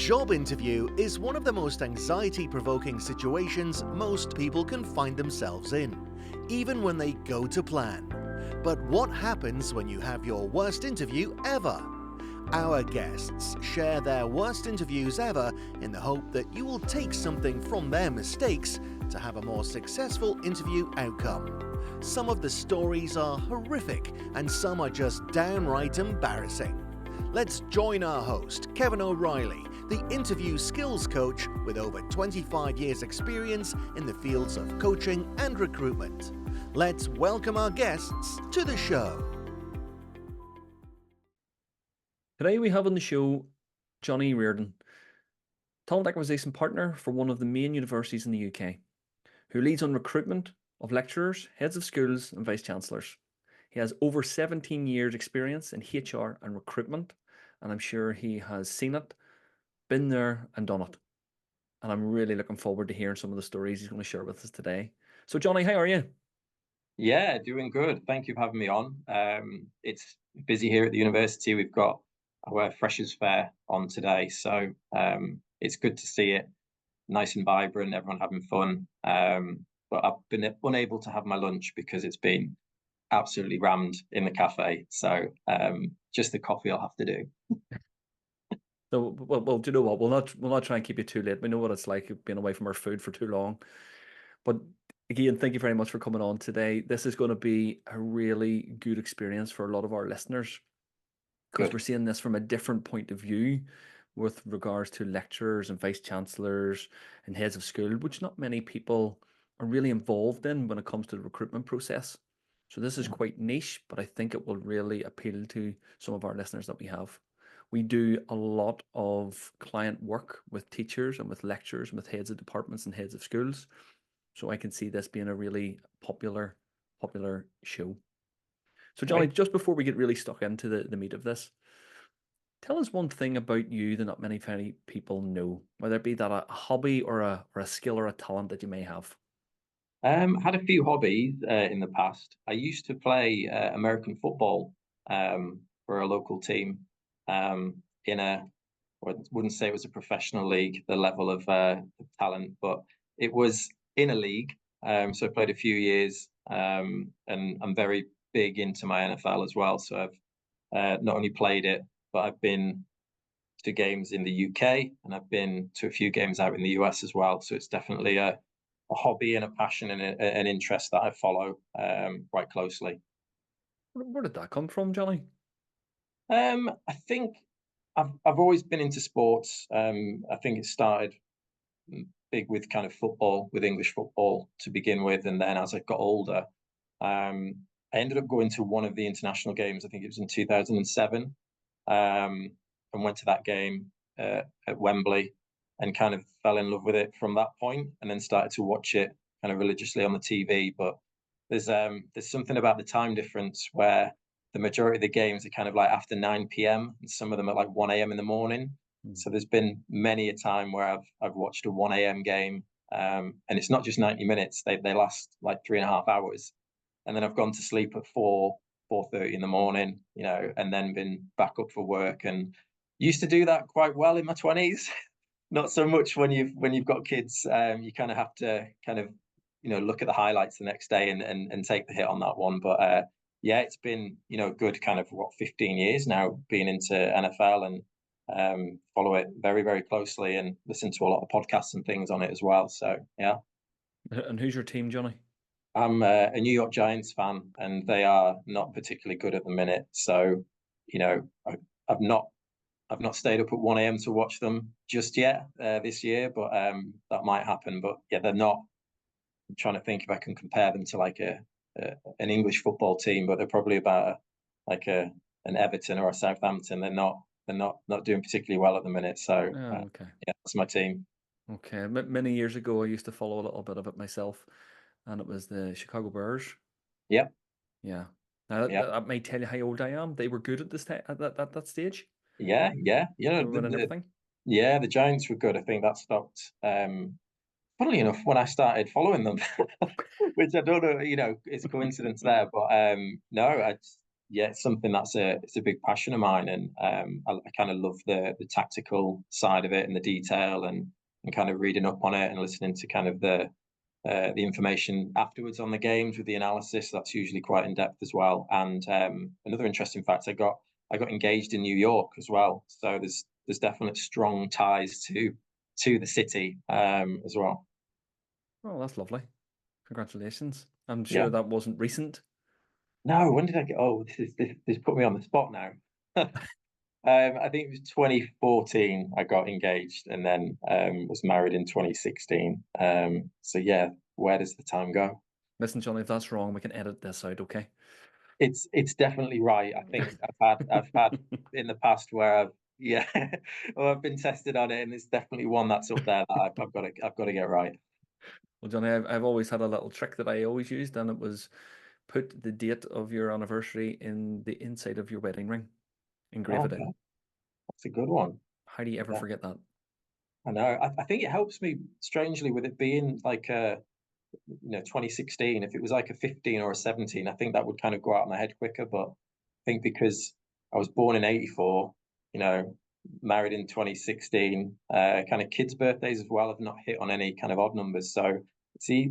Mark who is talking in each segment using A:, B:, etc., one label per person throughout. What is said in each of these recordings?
A: job interview is one of the most anxiety-provoking situations most people can find themselves in, even when they go to plan. But what happens when you have your worst interview ever? Our guests share their worst interviews ever in the hope that you will take something from their mistakes to have a more successful interview outcome. Some of the stories are horrific and some are just downright embarrassing. Let's join our host, Kevin O'Reilly, the interview skills coach with over 25 years experience in the fields of coaching and recruitment. Let's welcome our guests to the show.
B: Today we have on the show Johnny Reardon, talent acquisition partner for one of the main universities in the UK, who leads on recruitment of lecturers, heads of schools and vice-chancellors. He has over 17 years experience in HR and recruitment, and I'm sure he has seen it, been there and done it. And I'm really looking forward to hearing some of the stories he's going to share with us today. So Johnny, how are you?
C: Yeah, doing good. Thank you for having me on. It's busy here at the university. We've got our Freshers' Fair on today, so it's good to see it nice and vibrant, everyone having fun. But I've been unable to have my lunch because it's been absolutely rammed in the cafe. So just the coffee I'll have to do.
B: So, well, do you know what? We'll not try and keep you too late. We know what it's like being away from our food for too long. But again, thank you very much for coming on today. This is going to be a really good experience for a lot of our listeners because we're seeing this from a different point of view with regards to lecturers and vice chancellors and heads of school, which not many people are really involved in when it comes to the recruitment process. So this is quite niche, but I think it will really appeal to some of our listeners that we have. We do a lot of client work with teachers and with lecturers and with heads of departments and heads of schools. So I can see this being a really popular show. So Johnny, just before we get really stuck into the meat of this, tell us one thing about you that not many people know, whether it be that a hobby or a skill or a talent that you may have.
C: Had a few hobbies in the past. I used to play American football for a local team in I wouldn't say it was a professional league, the level of talent, but it was in a league. So I played a few years, and I'm very big into my NFL as well. So I've not only played it, but I've been to games in the UK and I've been to a few games out in the US as well. So it's definitely a hobby and a passion and an interest that I follow quite closely.
B: Where did that come from, Johnny?
C: I think I've always been into sports. I think it started big with kind of football, with English football to begin with, and then as I got older, I ended up going to one of the international games. I think it was in 2007, and went to that game at Wembley, and kind of fell in love with it from that point, and then started to watch it kind of religiously on the TV. But there's something about the time difference where the majority of the games are kind of like after 9 p.m. and some of them are like 1 a.m. in the morning. So there's been many a time where I've watched a 1 a.m. game, and it's not just 90 minutes. They last like 3.5 hours, and then I've gone to sleep at 4:30 in the morning, and then been back up for work. And used to do that quite well in my 20s. Not so much when you've got kids. You kind of have to look at the highlights the next day and take the hit on that one. But yeah, it's been good kind of 15 years now being into NFL and follow it very, very closely and listen to a lot of podcasts and things on it as well. So yeah.
B: And who's your team, Johnny?
C: I'm a New York Giants fan, and they are not particularly good at the minute. So I've not stayed up at 1 a.m. to watch them just yet this year, but that might happen. But yeah, they're not. I'm trying to think if I can compare them to like an English football team, but they're probably about an Everton or a Southampton. They're not doing particularly well at the minute. So yeah, that's my team.
B: Okay, many years ago, I used to follow a little bit of it myself, and it was the Chicago Bears.
C: Yep.
B: Yeah. Now that may tell you how old I am. They were good at this at that stage.
C: Yeah.
B: Everything.
C: Yeah, the Giants were good. I think that stopped. Funnily enough, when I started following them, which I don't know, it's a coincidence there, but no, yeah, it's something it's a big passion of mine, and I kind of love the tactical side of it and the detail, and kind of reading up on it and listening to kind of the information afterwards on the games with the analysis. That's usually quite in depth as well. And another interesting fact, I got engaged in New York as well, so there's definite strong ties to the city as well.
B: Oh, that's lovely. Congratulations. I'm
C: Yeah.
B: sure that wasn't recent.
C: No, when did I get? Oh, this put me on the spot now. I think it was 2014 I got engaged, and then was married in 2016. So yeah, where does the time go?
B: Listen, Johnny, if that's wrong, we can edit this out, okay?
C: It's definitely right. I think I've had in the past where yeah, well, I've been tested on it, and it's definitely one that's up there that I've got to get right.
B: Well, Johnny, I've always had a little trick that I always used, and it was put the date of your anniversary in the inside of your wedding ring. Engrave it
C: Okay,
B: in.
C: that's a good one.
B: How do you ever
C: Yeah,
B: forget that?
C: I know. I think it helps me strangely with it being like 2016. If it was like a 15 or a 17, I think that would kind of go out of my head quicker. But I think because I was born in '84, you know, married in 2016, kind of kids' birthdays as well have not hit on any kind of odd numbers. So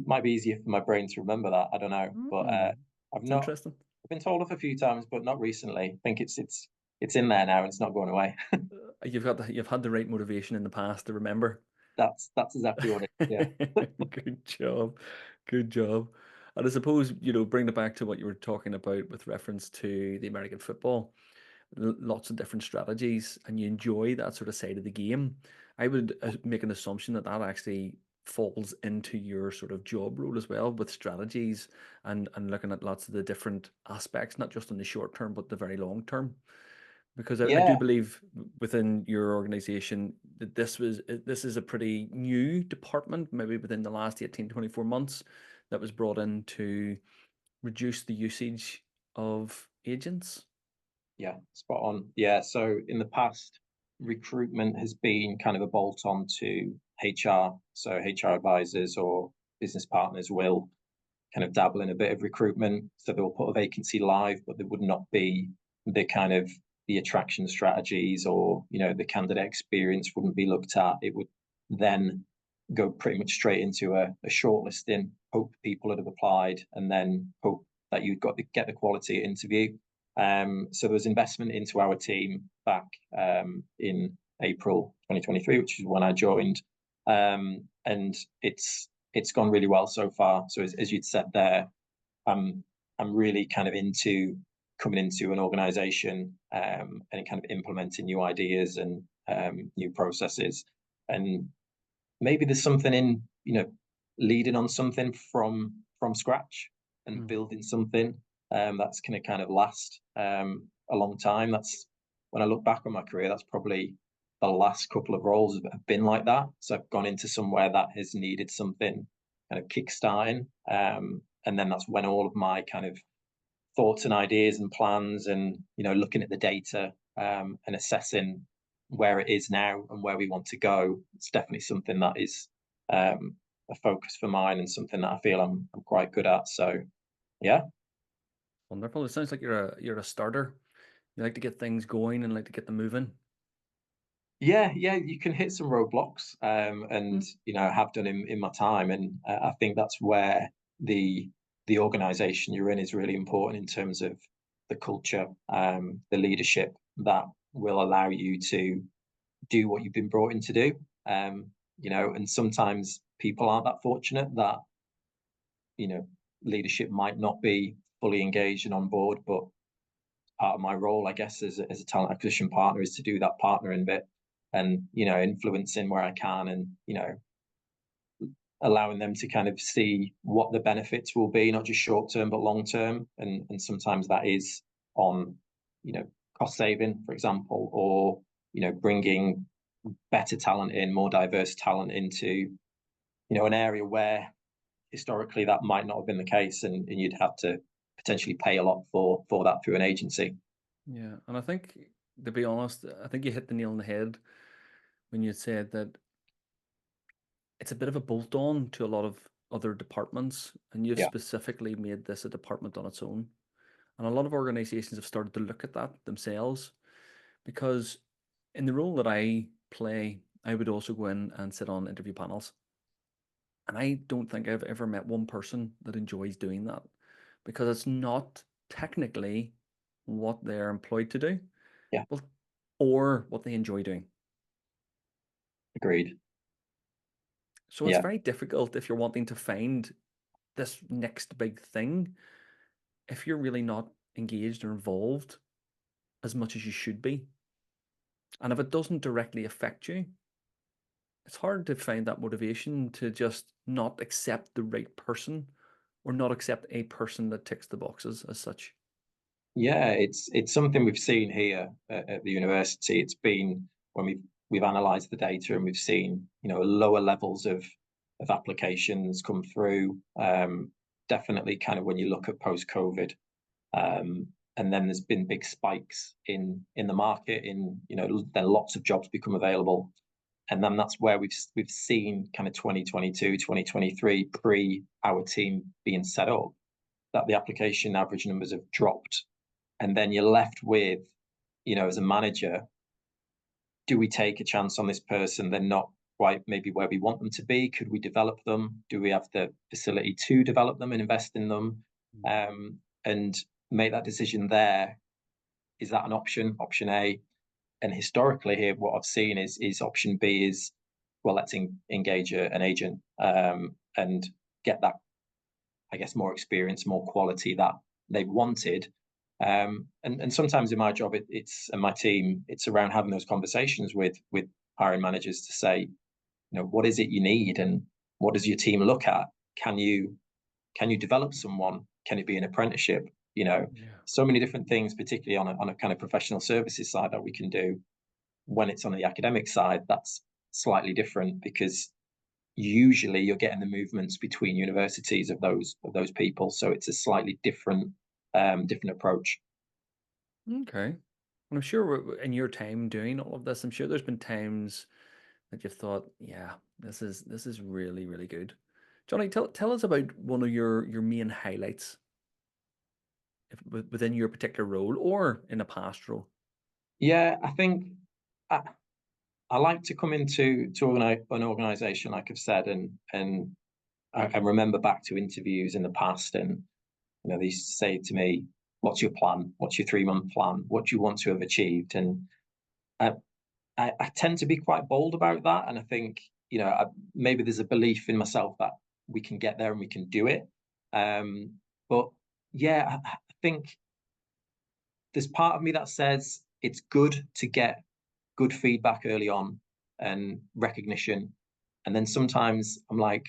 C: might be easier for my brain to remember that. I don't know, but I've
B: It's
C: not.
B: interesting.
C: I've been told off a few times, but not recently. I think it's in there now, and it's not going away.
B: You've had the right motivation in the past to remember.
C: That's exactly what it is. Yeah.
B: Good job. Good job. And I suppose, bring it back to what you were talking about with reference to the American football. Lots of different strategies, and you enjoy that sort of side of the game. I would make an assumption that that actually falls into your sort of job role as well, with strategies and looking at lots of the different aspects, not just in the short term, but the very long term. Because I do
C: Yeah.
B: believe within your organization that this is a pretty new department, maybe within the last 18, 24 months, that was brought in to reduce the usage of agents.
C: Yeah, spot on. Yeah, so in the past, recruitment has been kind of a bolt on to HR. So HR advisors or business partners will kind of dabble in a bit of recruitment. So they'll put a vacancy live, but there would not be the kind of the attraction strategies, or the candidate experience wouldn't be looked at. It would then go pretty much straight into a shortlisting, hope people would have applied, and then hope that you'd get the quality interview. So there was investment into our team back in April 2023, which is when I joined, and it's gone really well so far. So as you'd said there, I'm really kind of into coming into an organization and kind of implementing new ideas and new processes. And maybe there's something in leading on something from scratch and building something that's going to kind of last a long time. That's when I look back on my career, that's probably the last couple of roles have been like that. So I've gone into somewhere that has needed something kind of kickstarting, and then that's when all of my kind of thoughts and ideas and plans, and looking at the data and assessing where it is now and where we want to go. It's definitely something that is a focus for mine, and something that I feel I'm quite good at. So yeah.
B: Wonderful. It sounds like you're a starter. You like to get things going and like to get them moving.
C: Yeah, you can hit some roadblocks, and
B: Mm.
C: have done in my time, and I think that's where the organisation you're in is really important in terms of the culture, the leadership that will allow you to do what you've been brought in to do. And sometimes people aren't that fortunate that leadership might not be fully engaged and on board, but part of my role, I guess, as a talent acquisition partner is to do that partnering bit, and influencing where I can, and allowing them to kind of see what the benefits will be, not just short term but long term, and sometimes that is on cost saving, for example, or bringing better talent in, more diverse talent into an area where historically that might not have been the case, and you'd have to potentially pay a lot for that through an agency.
B: Yeah, and I think, to be honest, I think you hit the nail on the head when you said that it's a bit of a bolt on to a lot of other departments, and you've
C: Yeah.
B: specifically made this a department on its own. And a lot of organizations have started to look at that themselves, because in the role that I play, I would also go in and sit on interview panels. And I don't think I've ever met one person that enjoys doing that, because it's not technically what they're employed to do,
C: Yeah.
B: well, or what they enjoy doing.
C: Agreed.
B: So it's
C: Yeah.
B: very difficult if you're wanting to find this next big thing, if you're really not engaged or involved as much as you should be. And if it doesn't directly affect you, it's hard to find that motivation to just not accept the right person, or not accept a person that ticks the boxes as such.
C: Yeah, it's something we've seen here at the university. It's been when we've analysed the data and we've seen, lower levels of applications come through. Definitely, kind of when you look at post-COVID, and then there's been big spikes in the market. Then lots of jobs become available, and then that's where we've seen kind of 2022, 2023 pre our team being set up, that the application average numbers have dropped. And then you're left with, as a manager, do we take a chance on this person? They're not quite maybe where we want them to be. Could we develop them? Do we have the facility to develop them and invest in them? And make that decision there. Is that an option? Option A. And historically here, what I've seen is option B is, well, let's engage an agent and get that, I guess, more experience, more quality that they've wanted. And sometimes in my job, it's and my team, it's around having those conversations with hiring managers to say, what is it you need, and what does your team look at? Can you develop someone? Can it be an apprenticeship?
B: Yeah.
C: So many different things, particularly on a kind of professional services side, that we can do. When it's on the academic side, that's slightly different, because usually you're getting the movements between universities of those people. So it's a slightly different approach.
B: Okay. And I'm sure in your time doing all of this, I'm sure there's been times that you've thought, yeah, this is really, really good. Johnny, tell us about one of your main highlights within your particular role or in a past role.
C: Yeah, I think I like to come into an organization, like I've said, and I remember back to interviews in the past, and they used to say to me, "What's your plan? What's your 3-month plan? What do you want to have achieved?" And I, I tend to be quite bold about that, and I think maybe there's a belief in myself that we can get there and we can do it. But yeah, I think there's part of me that says it's good to get good feedback early on and recognition, and then sometimes I'm like,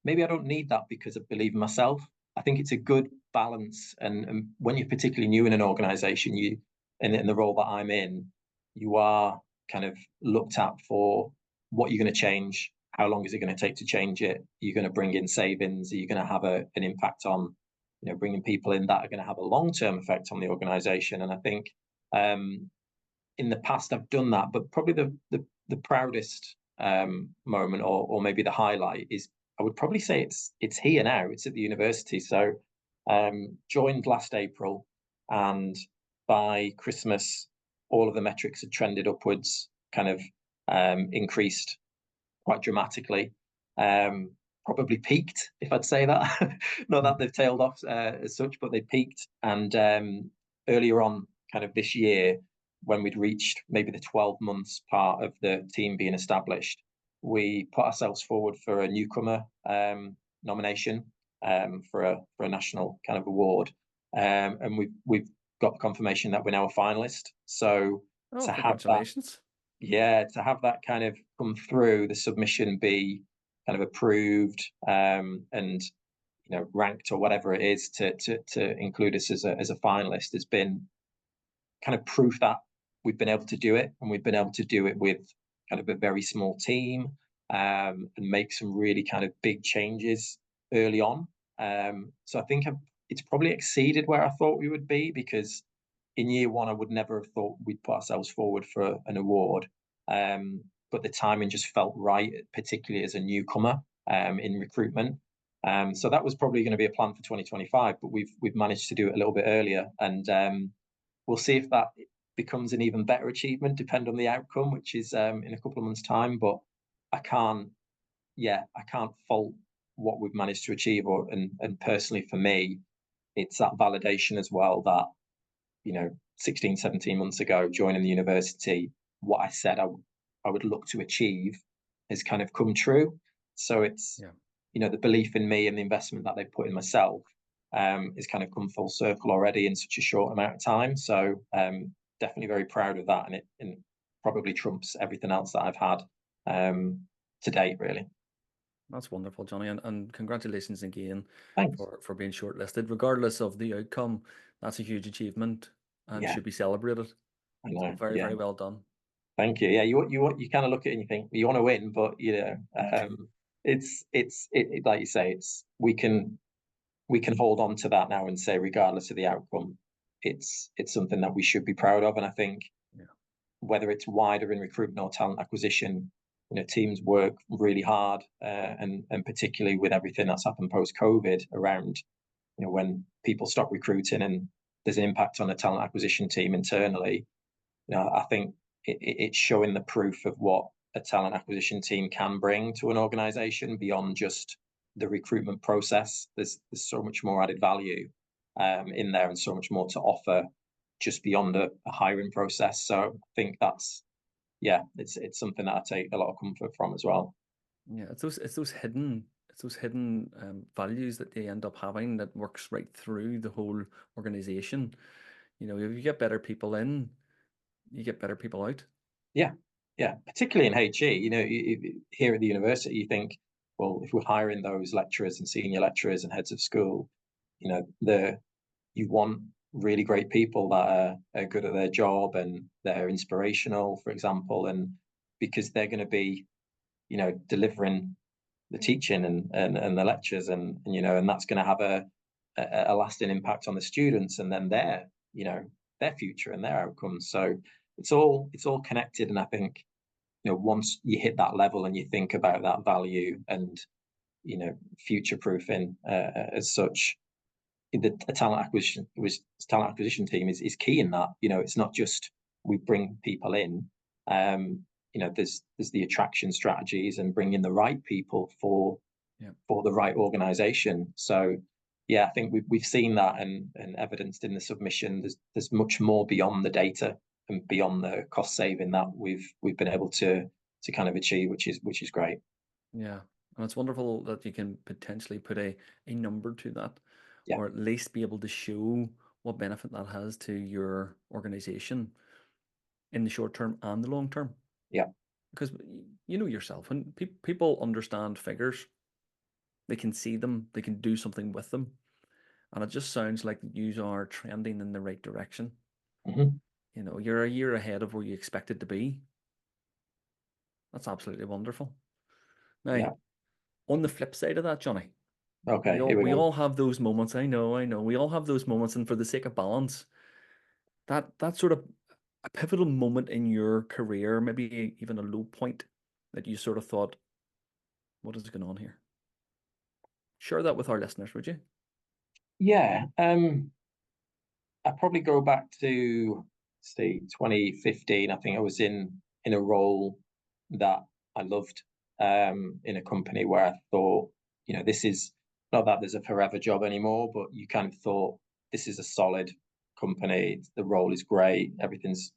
C: maybe I don't need that because I believe in myself. I think it's a good balance, and when you're particularly new in an organization, in the role that I'm in, you are kind of looked at for what you're going to change. How long is it going to take to change it? Are you going to bring in savings? Are you going to have an impact on, bringing people in that are going to have a long-term effect on the organization? And I think in the past I've done that, but probably the proudest moment, or maybe the highlight, is, I would probably say it's here now. It's at the university. So joined last April, and by Christmas, all of the metrics had trended upwards, kind of increased quite dramatically. Probably peaked, if I'd say that. Not that they've tailed off as such, but they peaked. And earlier on, kind of this year, when we'd reached maybe the 12 months part of the team being established, we put ourselves forward for a newcomer nomination for a national kind of award, and we've got confirmation that we're now a finalist. So
B: Oh,
C: to have that,
B: congratulations.
C: to have that kind of come through, the submission be kind of approved, and ranked or whatever it is, to include us as a finalist, has been kind of proof that we've been able to do it, and we've been able to do it with kind of a very small team, and make some really kind of big changes early on. So I think it's probably exceeded where I thought we would be, because in year one I would never have thought we'd put ourselves forward for an award. But the timing just felt right, particularly as a newcomer in recruitment. So that was probably going to be a plan for 2025, but we've managed to do it a little bit earlier, and we'll see if that becomes an even better achievement, depend on the outcome, which is in a couple of months' time. But I can't fault what we've managed to achieve, and personally for me, it's that validation as well that, 16, 17 months ago, joining the university, what I said I would look to achieve has kind of come true. So it's, the belief in me and the investment that they've put in myself is kind of come full circle already in such a short amount of time. So definitely very proud of that, and it probably trumps everything else that I've had to date, really.
B: That's wonderful, Johnny, and congratulations again
C: Thanks.
B: for being shortlisted. Regardless of the outcome, that's a huge achievement and should be celebrated.
C: I know.
B: So very, very well done.
C: Thank you. Yeah, you kind of look at it and you think you want to win, but it's like you say, we can hold on to that now and say, regardless of the outcome, it's something that we should be proud of. And I think whether it's wider in recruitment or talent acquisition, teams work really hard, and particularly with everything that's happened post-COVID around, when people stop recruiting and there's an impact on the talent acquisition team internally. I think it's showing the proof of what a talent acquisition team can bring to an organization beyond just the recruitment process. There's so much more added value in there, and so much more to offer just beyond a hiring process. So I think that's, it's something that I take a lot of comfort from as well.
B: Yeah, it's those hidden values that they end up having that works right through the whole organization. If you get better people in, you get better people out.
C: Yeah, particularly in HE. Here at the university, you think, well, if we're hiring those lecturers and senior lecturers and heads of school, you want really great people that are good at their job and they're inspirational, for example, and because they're going to be, delivering the teaching and the lectures, and that's going to have a lasting impact on the students and then their future and their outcomes. So it's all connected, and I think once you hit that level and you think about that value and future proofing as such, the talent acquisition team is key in that. It's not just we bring people in. There's the attraction strategies and bringing the right people for the right organization. So I think we've seen that and evidenced in the submission. There's much more beyond the data and beyond the cost saving that we've been able to kind of achieve, which is great.
B: Yeah, and it's wonderful that you can potentially put a number to that, or at least be able to show what benefit that has to your organization in the short term and the long term.
C: Yeah,
B: because yourself, when people understand figures, they can see them, they can do something with them, and it just sounds like you are trending in the right direction.
C: Mm-hmm.
B: You're a year ahead of where you expected to be. That's absolutely wonderful. Now, on the flip side of that, Johnny, we all have those moments. I know. We all have those moments, and for the sake of balance, that sort of a pivotal moment in your career, maybe even a low point that you sort of thought, what is going on here? Share that with our listeners, would you?
C: Yeah. I'd probably go back to 2015. I think I was in a role that I loved, in a company where I thought, this is not that there's a forever job anymore, but you kind of thought this is a solid company. The role is great. Everything's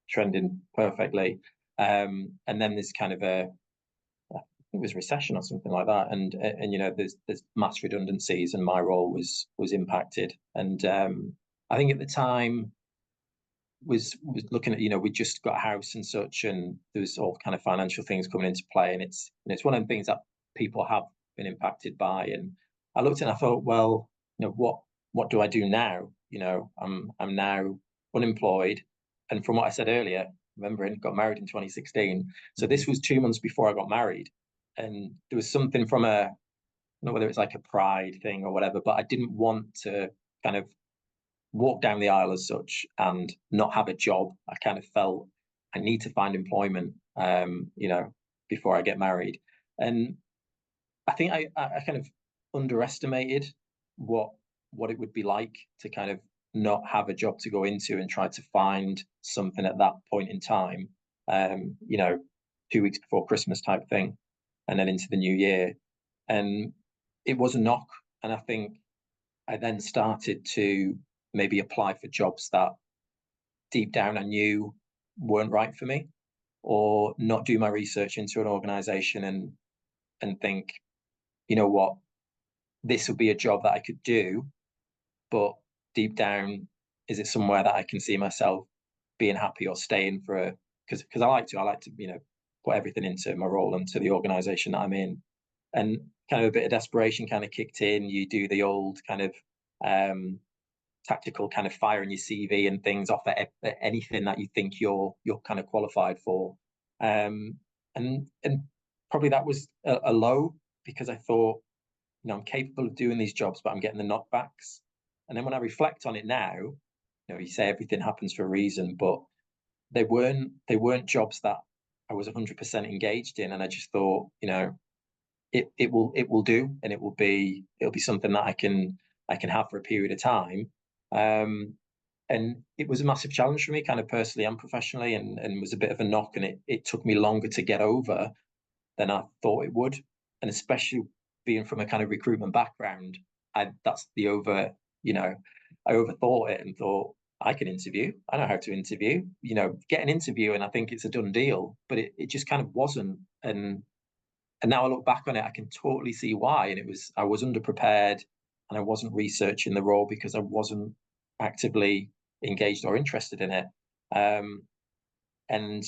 C: trending perfectly. And then there's kind of I think it was recession or something like that, and there's mass redundancies, and my role was impacted. And I think at the time was looking at, we just got a house and such, and there was all kind of financial things coming into play, and it's one of the things that people have been impacted by. And I looked and I thought, well, what do I do now? I'm now unemployed, and from what I said earlier, remembering got married in 2016, so this was 2 months before I got married, and there was something from I don't know whether it's like a pride thing or whatever, but I didn't want to kind of walk down the aisle as such and not have a job. I kind of felt I need to find employment, before I get married. And I think I kind of underestimated what it would be like to kind of not have a job to go into and try to find something at that point in time. 2 weeks before Christmas type thing, and then into the new year. And it was a knock. And I think I then started to maybe apply for jobs that deep down I knew weren't right for me, or not do my research into an organization and think, you know what, this would be a job that I could do, but deep down, is it somewhere that I can see myself being happy or staying for a, because I like to, put everything into my role and to the organization that I'm in. And kind of a bit of desperation kind of kicked in. You do the old kind of tactical kind of firing your CV and things off at anything that you think you're kind of qualified for. And probably that was a low, because I thought, I'm capable of doing these jobs, but I'm getting the knockbacks. And then when I reflect on it now, you say everything happens for a reason, but they weren't jobs that I was 100% engaged in. And I just thought, it will do, and it'll be something that I can have for a period of time. And it was a massive challenge for me, kind of personally and professionally, and was a bit of a knock, and it took me longer to get over than I thought it would. And especially being from a kind of recruitment background, I overthought it and thought, I can interview. I know how to interview, get an interview, and I think it's a done deal. But it just kind of wasn't. And now I look back on it, I can totally see why. And I was underprepared, and I wasn't researching the role because I wasn't actively engaged or interested in it. And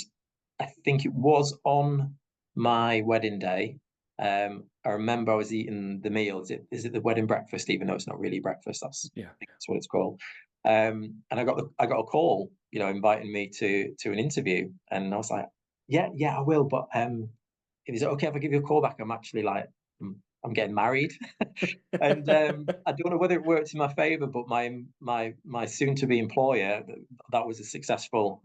C: I think it was on my wedding day. I remember I was eating the meal. Is it the wedding breakfast? Even though it's not really breakfast, I think that's what it's called. And I got a call, inviting me to an interview, and I was like, yeah, I will, but is it okay if I give you a call back? I'm actually like, I'm getting married. And I don't know whether it worked in my favor, but my soon to be employer, that was a successful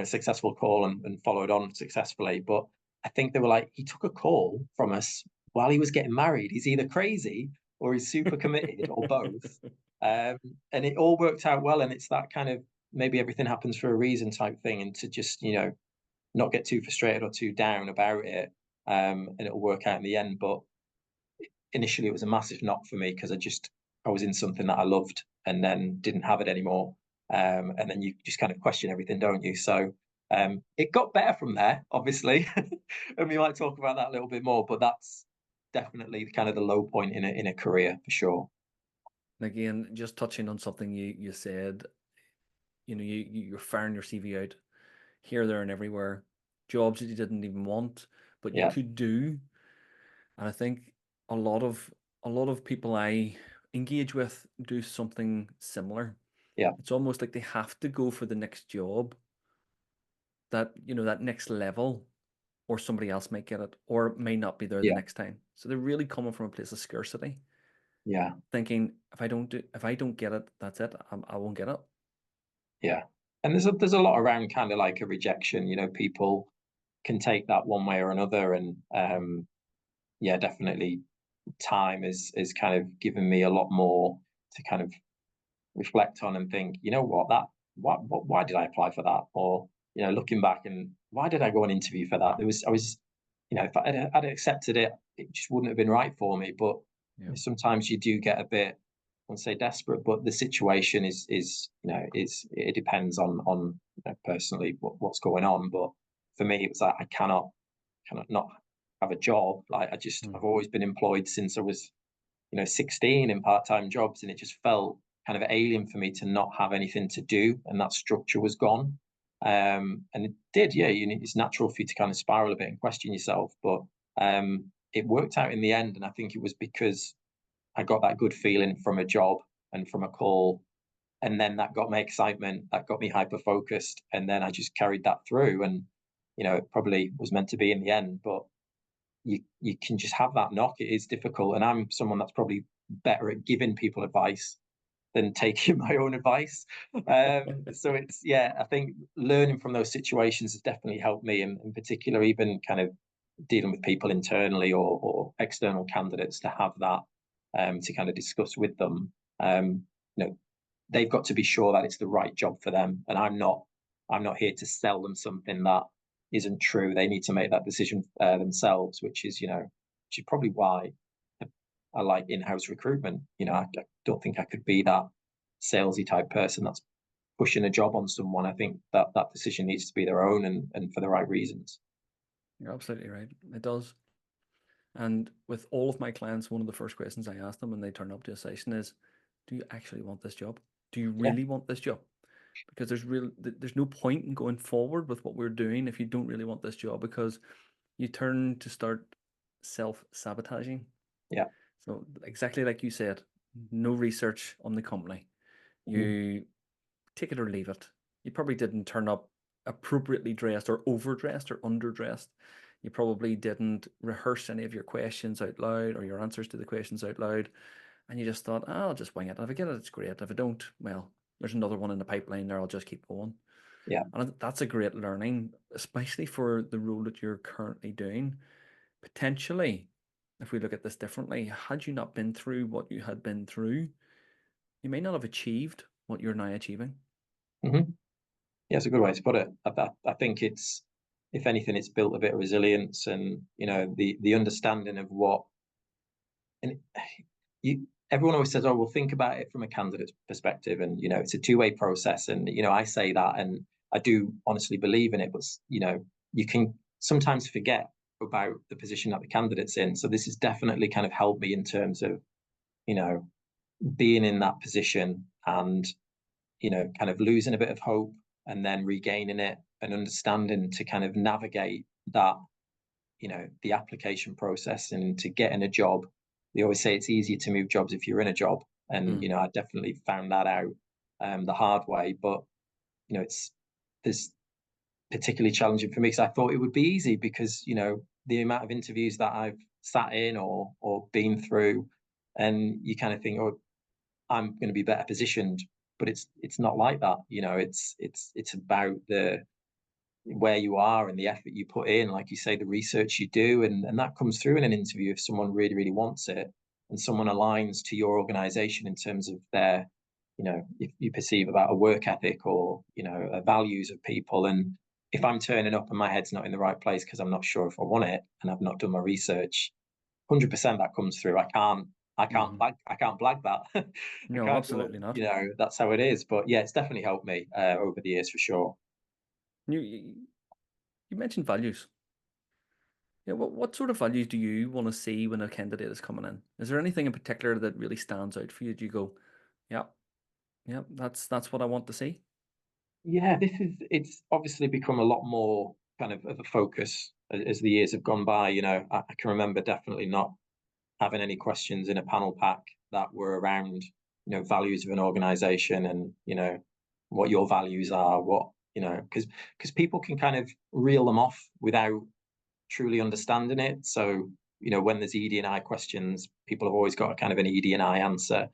C: successful call and followed on successfully. But I think they were like, he took a call from us while he was getting married. He's either crazy or he's super committed, or both. And it all worked out well. And it's that kind of, maybe everything happens for a reason type thing, and to just not get too frustrated or too down about it, and it'll work out in the end. But initially, it was a massive knock for me, because I was in something that I loved and then didn't have it anymore. And then you just kind of question everything, don't you? So it got better from there, obviously, and we might talk about that a little bit more. But that's definitely kind of the low point in a career, for sure.
B: Again, just touching on something you said, you're firing your CV out here, there, and everywhere, jobs that you didn't even want, but you could do. And I think a lot of people I engage with do something similar.
C: Yeah.
B: It's almost like they have to go for the next job, that that next level, or somebody else might get it, or it may not be there the next time. So they're really coming from a place of scarcity.
C: Yeah.
B: Thinking, if I don't get it, that's it. I won't get it.
C: Yeah. And there's a lot around kind of like a rejection. People can take that one way or another, and definitely time is kind of given me a lot more to kind of reflect on and think, why did I apply for that? Or, looking back, and why did I go and interview for that? If I'd accepted it, it just wouldn't have been right for me. But sometimes you do get a bit, I won't say desperate, but the situation is it depends on personally what's going on. But for me, it was like, I cannot not have a job. Like I've always been employed since I was 16 in part-time jobs, and it just felt kind of alien for me to not have anything to do, and that structure was gone. And it did, it's natural for you to kind of spiral a bit and question yourself, but it worked out in the end. And I think it was because I got that good feeling from a job and from a call, and then that got me excitement, that got me hyper focused, and then I just carried that through. And it probably was meant to be in the end, but you can just have that knock. It is difficult, and I'm someone that's probably better at giving people advice than taking my own advice. So it's I think learning from those situations has definitely helped me, and in particular, even kind of dealing with people internally or external candidates, to have that to kind of discuss with them. They've got to be sure that it's the right job for them, and I'm not here to sell them something that isn't true. They need to make that decision themselves, which is probably why I like in-house recruitment. I don't think I could be that salesy type person that's pushing a job on someone. I think that decision needs to be their own and for the right reasons.
B: You're absolutely right. It does. And with all of my clients, one of the first questions I ask them when they turn up to a session is, do you actually want this job? Do you really want this job? Because there's no point in going forward with what we're doing if you don't really want this job, because you turn to start self-sabotaging.
C: Yeah.
B: So exactly like you said, no research on the company. You take it or leave it. You probably didn't turn up appropriately dressed or overdressed or underdressed. You probably didn't rehearse any of your questions out loud or your answers to the questions out loud. And you just thought, I'll just wing it. If I get it, it's great. If I don't, well, there's another one in the pipeline there. I'll just keep going.
C: Yeah.
B: And that's a great learning, especially for the role that you're currently doing. Potentially, if we look at this differently, had you not been through what you had been through, you may not have achieved what you're now achieving.
C: Mm-hmm. Yeah, it's a good way to put it. I think it's, if anything, it's built a bit of resilience and, the understanding of what, and everyone always says, oh, well, think about it from a candidate's perspective. And, it's a two-way process. And, I say that, and I do honestly believe in it, but, you can sometimes forget about the position that the candidate's in. So this has definitely kind of helped me in terms of, being in that position and, kind of losing a bit of hope and then regaining it and understanding to kind of navigate that, the application process and to get in a job. They always say it's easier to move jobs if you're in a job. And, I definitely found that out the hard way. But, there's particularly challenging for me because I thought it would be easy because, the amount of interviews that I've sat in or been through, and you kind of think, oh, I'm going to be better positioned, but it's not like that. It's about where you are and the effort you put in, like you say, the research you do, and that comes through in an interview if someone really, really wants it and someone aligns to your organization in terms of their, if you perceive about a work ethic or, values of people. And if I'm turning up and my head's not in the right place because I'm not sure if I want it and I've not done my research, 100% that comes through. I can't blag that.
B: No, absolutely not.
C: That's how it is. But yeah, it's definitely helped me over the years for sure.
B: You mentioned values. Yeah, what sort of values do you want to see when a candidate is coming in? Is there anything in particular that really stands out for you? Do you go, yeah, that's what I want to see?
C: Yeah, it's obviously become a lot more kind of a focus as the years have gone by. I can remember definitely not having any questions in a panel pack that were around, values of an organization and, what your values are, because people can kind of reel them off without truly understanding it. So, when there's ED&I questions, people have always got a kind of an ED&I answer,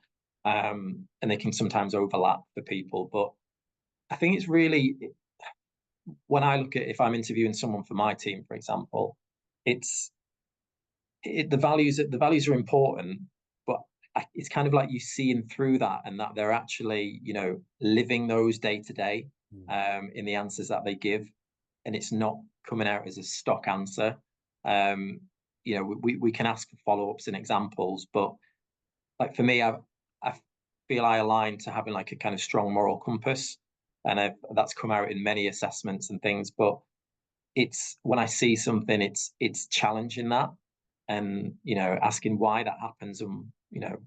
C: and they can sometimes overlap for people. But I think it's really, when I look at, if I'm interviewing someone for my team, for example, the values are important, but it's kind of like you seeing through that and that they're actually, living those day to day in the answers that they give, and it's not coming out as a stock answer. We can ask for follow-ups and examples, but like for me, I feel I align to having like a kind of strong moral compass, and that's come out in many assessments and things. But it's when I see something, it's challenging that, and asking why that happens. And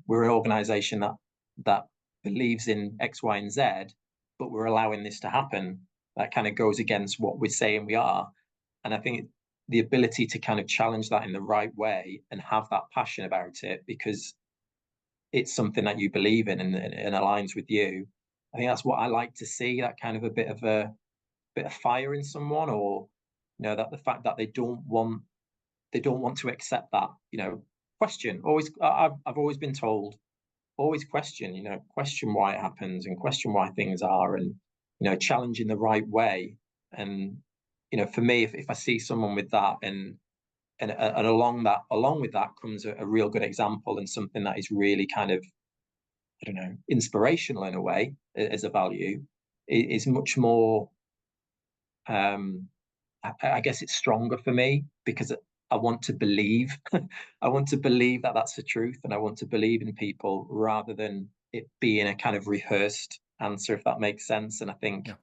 C: we're an organization that believes in X, Y, and Z, but we're allowing this to happen. That kind of goes against what we're saying we are. And I think the ability to kind of challenge that in the right way and have that passion about it because it's something that you believe in and aligns with you. I think that's what I like to see, that kind of a bit of fire in someone, or that the fact that they don't want to accept that, question. I've always been told, always question, question why it happens and question why things are, and challenge in the right way. And for me, if I see someone with that, and and along with that comes a real good example and something that is really kind of, I don't know, inspirational in a way as a value. Is much more. I guess it's stronger for me because I want to believe. I want to believe that that's the truth, and I want to believe in people rather than it being a kind of rehearsed answer, if that makes sense. And I think
B: Yeah.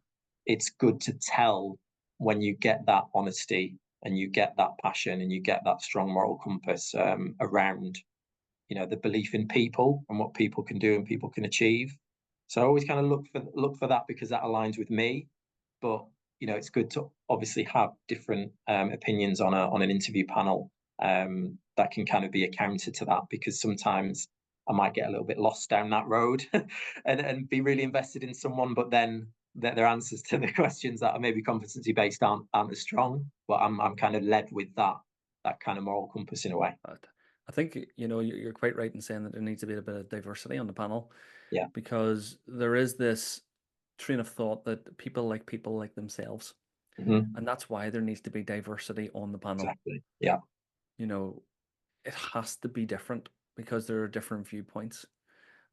C: it's good to tell when you get that honesty and you get that passion and you get that strong moral compass around, the belief in people and what people can do and people can achieve. So I always kind of look for that because that aligns with me. But it's good to obviously have different opinions on an interview panel that can kind of be a counter to that, because sometimes I might get a little bit lost down that road and be really invested in someone, but then their answers to the questions that are maybe competency based aren't as strong. But I'm kind of led with that kind of moral compass in a way.
B: But I think you're quite right in saying that there needs to be a bit of diversity on the panel,
C: Yeah.
B: because there is this train of thought that people like themselves,
C: Mm-hmm.
B: and that's why there needs to be diversity on the panel.
C: Exactly. Yeah.
B: It has to be different because there are different viewpoints.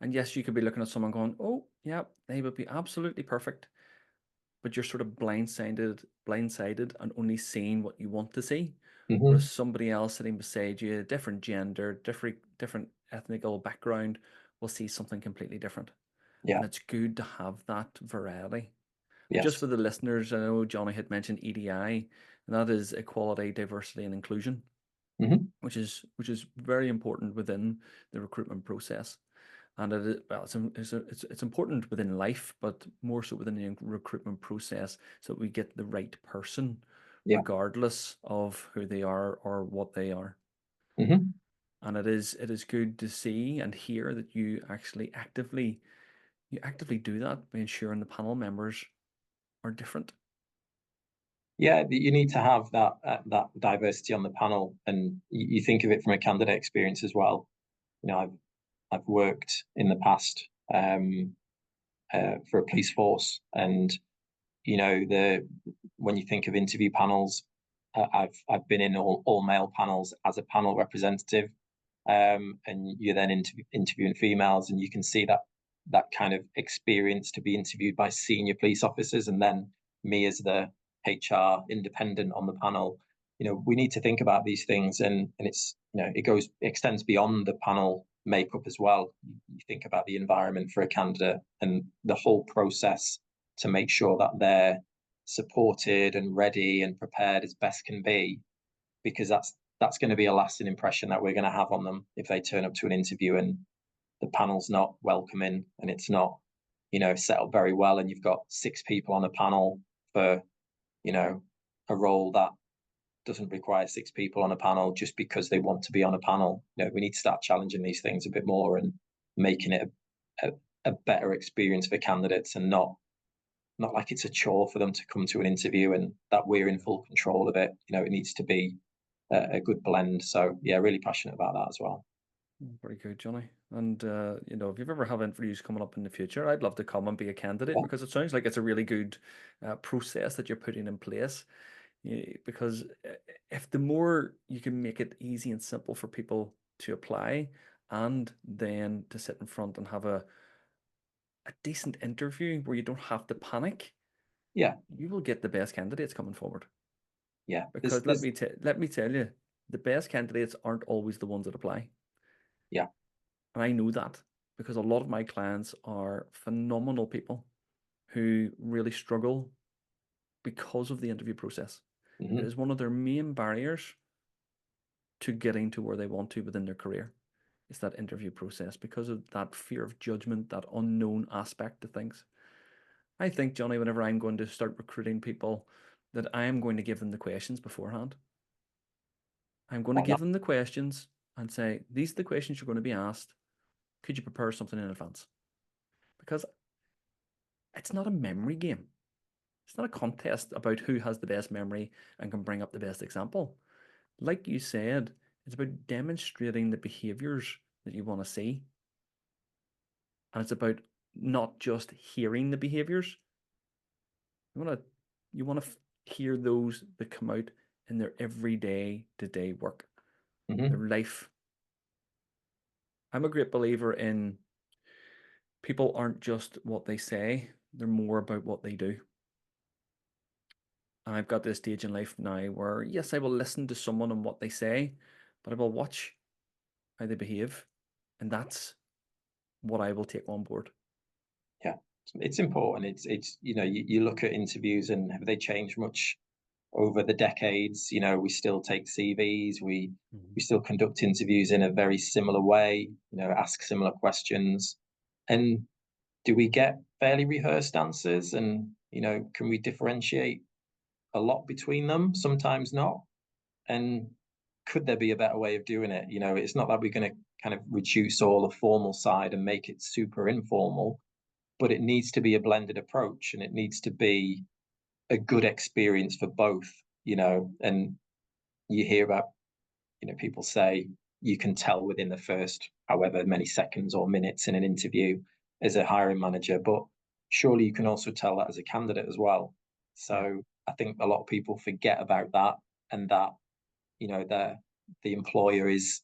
B: And yes, you could be looking at someone going, "Oh, yeah, they would be absolutely perfect," but you're sort of blindsided, and only seeing what you want to see.
C: Mm-hmm.
B: Whereas somebody else sitting beside you, different gender, different ethnical background, will see something completely different.
C: Yeah.
B: And it's good to have that variety. And just
C: Yes.
B: for the listeners, I know Johnny had mentioned EDI, and that is equality, diversity, and inclusion,
C: Mm-hmm.
B: which is very important within the recruitment process. And it is, well, it's important within life, but more so within the recruitment process, so that we get the right person,
C: Yeah.
B: regardless of who they are or what they are.
C: Mm-hmm.
B: And it is good to see and hear that you actually actively do that by ensuring the panel members are different.
C: Yeah, you need to have that diversity on the panel, and you think of it from a candidate experience as well. I've worked in the past for a police force, and the when you think of interview panels, I've been in all male panels as a panel representative, and you're then interviewing females, and you can see that kind of experience to be interviewed by senior police officers, and then me as the HR independent on the panel. We need to think about these things, and it's it extends beyond the panel makeup as well. You think about the environment for a candidate and the whole process to make sure that they're supported and ready and prepared as best can be, because that's going to be a lasting impression that we're going to have on them if they turn up to an interview and the panel's not welcoming and it's not set up very well, and you've got 6 people on a panel for a role that doesn't require 6 people on a panel just because they want to be on a panel. We need to start challenging these things a bit more and making it a better experience for candidates, and not like it's a chore for them to come to an interview and that we're in full control of it. It needs to be a good blend. So yeah, really passionate about that as well.
B: Very good, Johnny. And if you've ever have interviews coming up in the future, I'd love to come and be a candidate,
C: Yeah.
B: because it sounds like it's a really good process that you're putting in place. Because if the more you can make it easy and simple for people to apply, and then to sit in front and have a decent interview where you don't have to panic,
C: Yeah.
B: you will get the best candidates coming forward.
C: Yeah.
B: Because let me tell you, the best candidates aren't always the ones that apply.
C: Yeah.
B: And I know that because a lot of my clients are phenomenal people who really struggle because of the interview process.
C: Mm-hmm.
B: It is one of their main barriers to getting to where they want to within their career. It's that interview process, because of that fear of judgment, that unknown aspect of things. I think, Johnny, whenever I'm going to start recruiting people, that I am going to give them the questions beforehand. I'm going to give them the questions and say, these are the questions you're going to be asked. Could you prepare something in advance? Because it's not a memory game. It's not a contest about who has the best memory and can bring up the best example. Like you said, it's about demonstrating the behaviors that you want to see. And it's about not just hearing the behaviors. You want to hear those that come out in their everyday to day work,
C: Hmm.
B: their life. I'm a great believer in people aren't just what they say, they're more about what they do. And I've got this stage in life now where, yes, I will listen to someone and what they say, but I will watch how they behave. And that's what I will take on board.
C: Yeah, it's important. It's you look at interviews, and have they changed much over the decades? We still take CVs, we still conduct interviews in a very similar way, ask similar questions. And do we get fairly rehearsed answers? And can we differentiate a lot between them? Sometimes not. And could there be a better way of doing it? It's not that we're going to kind of reduce all the formal side and make it super informal, but it needs to be a blended approach, and it needs to be a good experience for both. And you hear about, people say you can tell within the first however many seconds or minutes in an interview as a hiring manager, but surely you can also tell that as a candidate as well. So
B: Yeah.
C: I think a lot of people forget about that, and that the employer is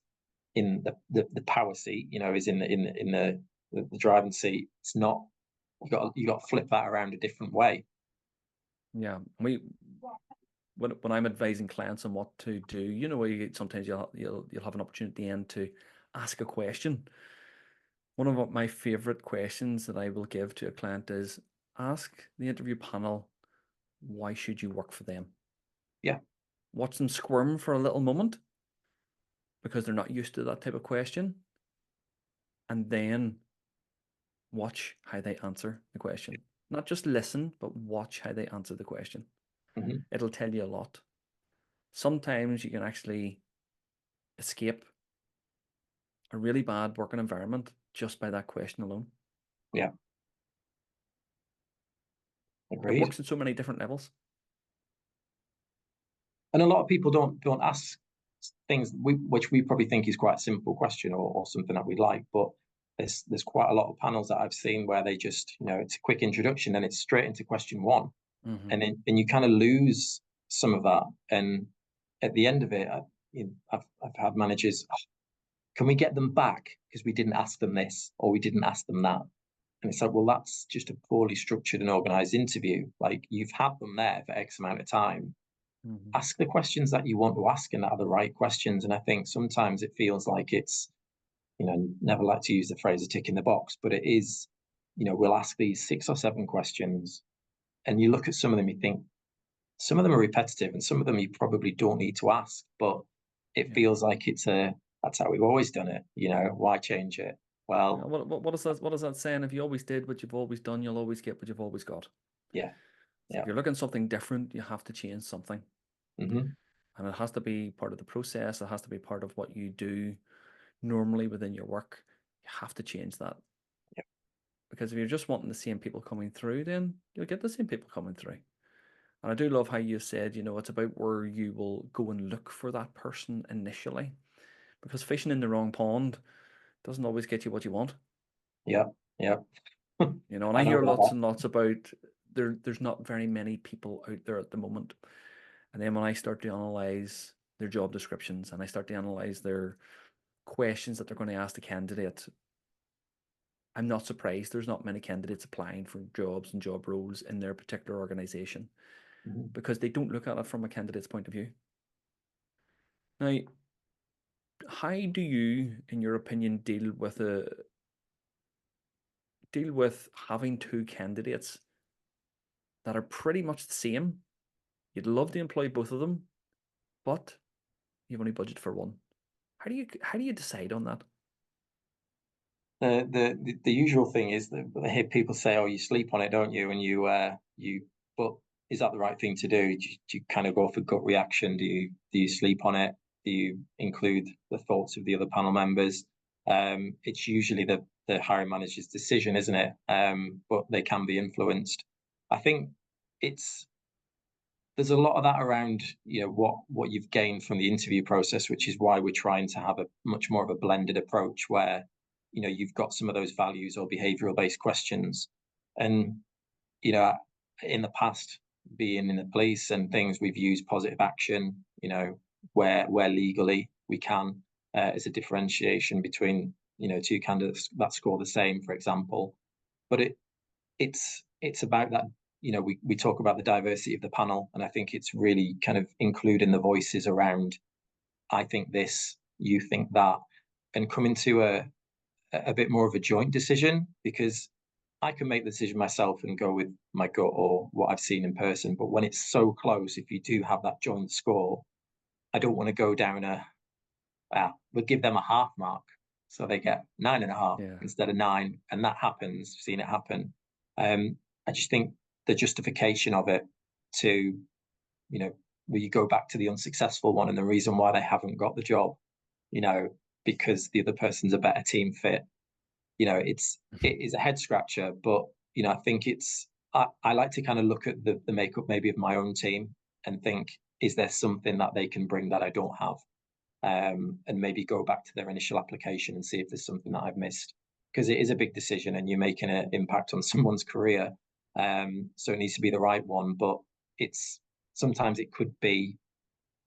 C: in the power seat, is in the driving seat. It's not, you got to flip that around a different way.
B: Yeah. When I'm advising clients on what to do, sometimes you'll have an opportunity at the end to ask a question. One of my favorite questions that I will give to a client is ask the interview panel, why should you work for them?
C: Yeah.
B: Watch them squirm for a little moment because they're not used to that type of question, and then watch how they answer the question. Not just listen, but watch how they answer the question.
C: Mm-hmm.
B: It'll tell you a lot. Sometimes you can actually escape a really bad working environment just by that question alone.
C: Yeah.
B: It
C: Agreed.
B: works at so many different levels.
C: And a lot of people don't ask things which we probably think is quite a simple question, or something that we like, but there's quite a lot of panels that I've seen where they just, it's a quick introduction and it's straight into question one.
B: Mm-hmm.
C: And then you kind of lose some of that. And at the end of it, I've had managers, "Oh, can we get them back because we didn't ask them this, or we didn't ask them that?" And it's like, well, that's just a poorly structured and organized interview. Like, you've had them there for X amount of time.
B: Mm-hmm.
C: Ask the questions that you want to ask, and that are the right questions. And I think sometimes it feels like it's, never like to use the phrase a tick in the box, but it is, we'll ask these 6 or 7 questions, and you look at some of them, you think some of them are repetitive, and some of them you probably don't need to ask, but it feels like that's how we've always done it. Why change it? Well,
B: what is that saying? If you always did what you've always done, you'll always get what you've always got.
C: yeah.
B: So if you're looking something different, you have to change something.
C: Mm-hmm.
B: And it has to be part of the process. It has to be part of what you do normally within your work. You have to change that.
C: Yeah.
B: Because if you're just wanting the same people coming through, then you'll get the same people coming through. And I do love how you said, it's about where you will go and look for that person initially. Because fishing in the wrong pond doesn't always get you what you want.
C: Yeah. Yeah.
B: And I hear lots and lots about there's not very many people out there at the moment. And then when I start to analyze their job descriptions and I start to analyze their questions that they're going to ask the candidate, I'm not surprised there's not many candidates applying for jobs and job roles in their particular organization,
C: Mm-hmm.
B: because they don't look at it from a candidate's point of view. Now, how do you, in your opinion, deal with having 2 candidates that are pretty much the same? You'd love to employ both of them, but you've only budgeted for one. How do you decide on that?
C: The usual thing is that I hear people say, "Oh, you sleep on it, don't you?" And but is that the right thing to do? Do you kind of go for gut reaction? Do you sleep on it? Do you include the thoughts of the other panel members? It's usually the hiring manager's decision, isn't it? But they can be influenced. I think there's a lot of that around, what you've gained from the interview process, which is why we're trying to have a much more of a blended approach where, you've got some of those values or behavioral based questions. And, in the past, being in the police and things, we've used positive action, you know, where legally we can, as a differentiation between, you know, two candidates that score the same, for example. But it's about that, you know, we talk about the diversity of the panel, and I think it's really kind of including the voices around, I think this, you think that, and coming to a bit more of a joint decision, because I can make the decision myself and go with my gut or what I've seen in person. But when it's so close, if you do have that joint score, I don't want to go down we'll give them a half mark. So they get 9.5
B: Yeah.
C: instead of 9. And that happens, I've seen it happen. I just think the justification of it to, you know, where you go back to the unsuccessful one and the reason why they haven't got the job, you know, because the other person's a better team fit, you know, it is a head scratcher. But, you know, I think I like to kind of look at the makeup maybe of my own team and think, is there something that they can bring that I don't have? And maybe go back to their initial application and see if there's something that I've missed, because it is a big decision and you're making an impact on someone's career. So it needs to be the right one, but it's sometimes it could be,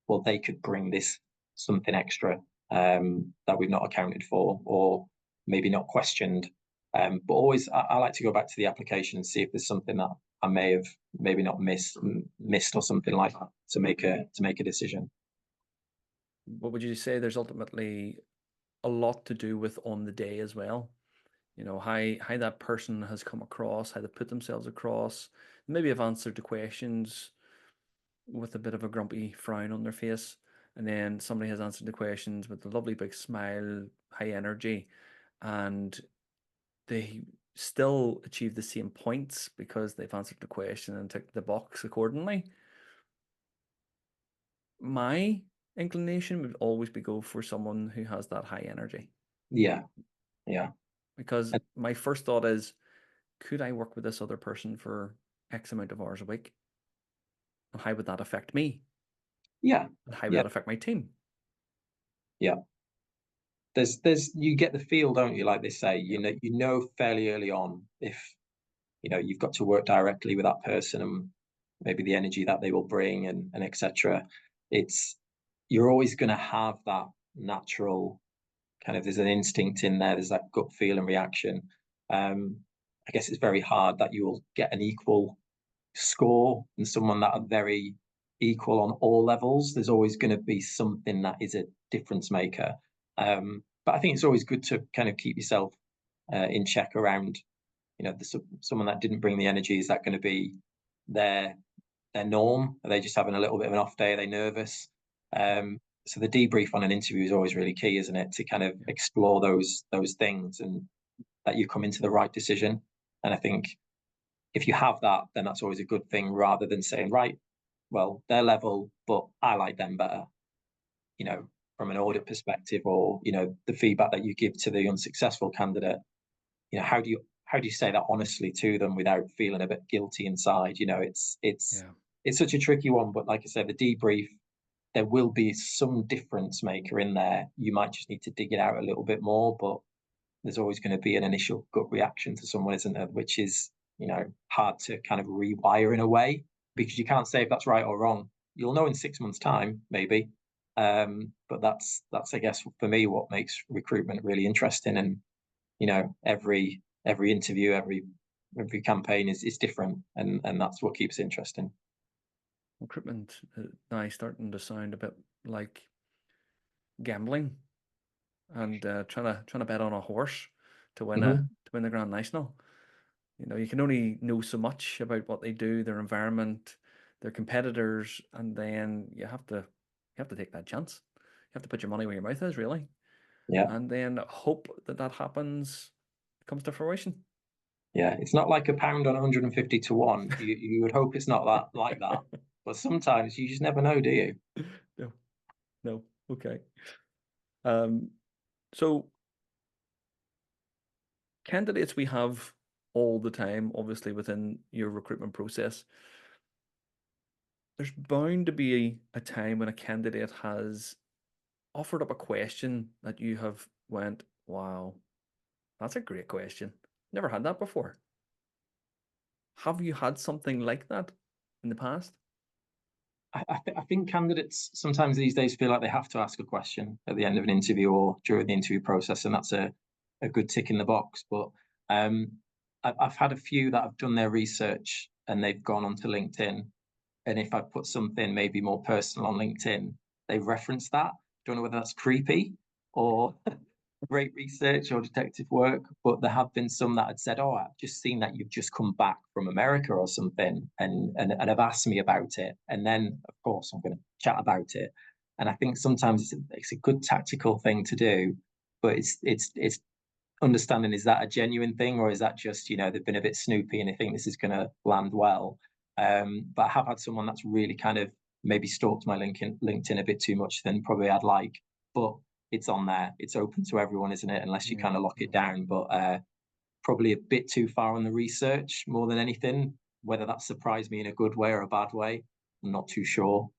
C: well, they could bring this something extra that we've not accounted for, or maybe not questioned. But always, I like to go back to the application and see if there's something that I may have maybe not missed or something like that to make a decision.
B: What would you say there's ultimately a lot to do with on the day as well? You know, how that person has come across, how they put themselves across, maybe have answered the questions with a bit of a grumpy frown on their face, and then somebody has answered the questions with a lovely big smile, high energy, and they still achieve the same points because they've answered the question and ticked the box accordingly. My inclination would always be go for someone who has that high energy,
C: Yeah, yeah,
B: because my first thought is, could I work with this other person for X amount of hours a week? And how would that affect me?
C: yeah,
B: And how would
C: yeah,
B: that affect my team?
C: yeah. There's you get the feel, don't you? Like they say, you know fairly early on if, you know, you've got to work directly with that person and maybe the energy that they will bring and etc. It's You're always going to have that natural kind of, there's an instinct in there, there's that gut feel and reaction. I guess it's very hard that you will get an equal score and someone that are very equal on all levels. There's always going to be something that is a difference maker. But I think it's always good to kind of keep yourself in check around, you know, someone that didn't bring the energy. Is that going to be their norm? Are they just having a little bit of an off day? Are they nervous? So the debrief on an interview is always really key, isn't it? To kind of explore those things and that you come into the right decision. And I think if you have that, then that's always a good thing, rather than saying, right, well, their level, but I like them better, you know, from an audit perspective, or, you know, the feedback that you give to the unsuccessful candidate, you know, how do you say that honestly to them without feeling a bit guilty inside? You know, it's such a tricky one, but like I said, the debrief, there will be some difference maker in there. You might just need to dig it out a little bit more, but there's always going to be an initial gut reaction to someone, isn't there? Which is, you know, hard to kind of rewire in a way, because you can't say if that's right or wrong. You'll know in 6 months' time, maybe. But that's I guess for me what makes recruitment really interesting. And, you know, every interview, every campaign is different, and that's what keeps it interesting.
B: Recruitment now starting to sound a bit like gambling and trying to bet on a horse to win
C: Mm-hmm.
B: the Grand National. You know, you can only know so much about what they do, their environment, their competitors, and then you have to take that chance. You have to put your money where your mouth is, really,
C: Yeah,
B: and then hope that happens, comes to fruition.
C: yeah. It's not like a pound on 150 to 1. You would hope it's not that like that, but sometimes you just never know, do you?
B: No, no, okay. Um, so candidates we have all the time, obviously within your recruitment process, there's bound to be a time when a candidate has offered up a question that you have went, wow, that's a great question. Never had that before. Have you had something like that? in the past?
C: I think candidates sometimes these days feel like they have to ask a question at the end of an interview or during the interview process, and that's a good tick in the box. But I've had a few that have done their research and they've gone onto LinkedIn, and if I put something maybe more personal on LinkedIn, they reference that. Don't know whether that's creepy or great research or detective work, but there have been some that had said, "Oh, I've just seen that you've just come back from America or something," and have asked me about it. And then, of course, I'm going to chat about it. And I think sometimes it's a good tactical thing to do, but it's understanding, is that a genuine thing, or is that just, they've been a bit snoopy and they think this is going to land well. But I have had someone that's really kind of maybe stalked my LinkedIn a bit too much than probably I'd like, but it's on there. It's open to everyone, isn't it? Unless you kind of lock it down. But probably a bit too far on the research more than anything. Whether that surprised me in a good way or a bad way, I'm not too sure.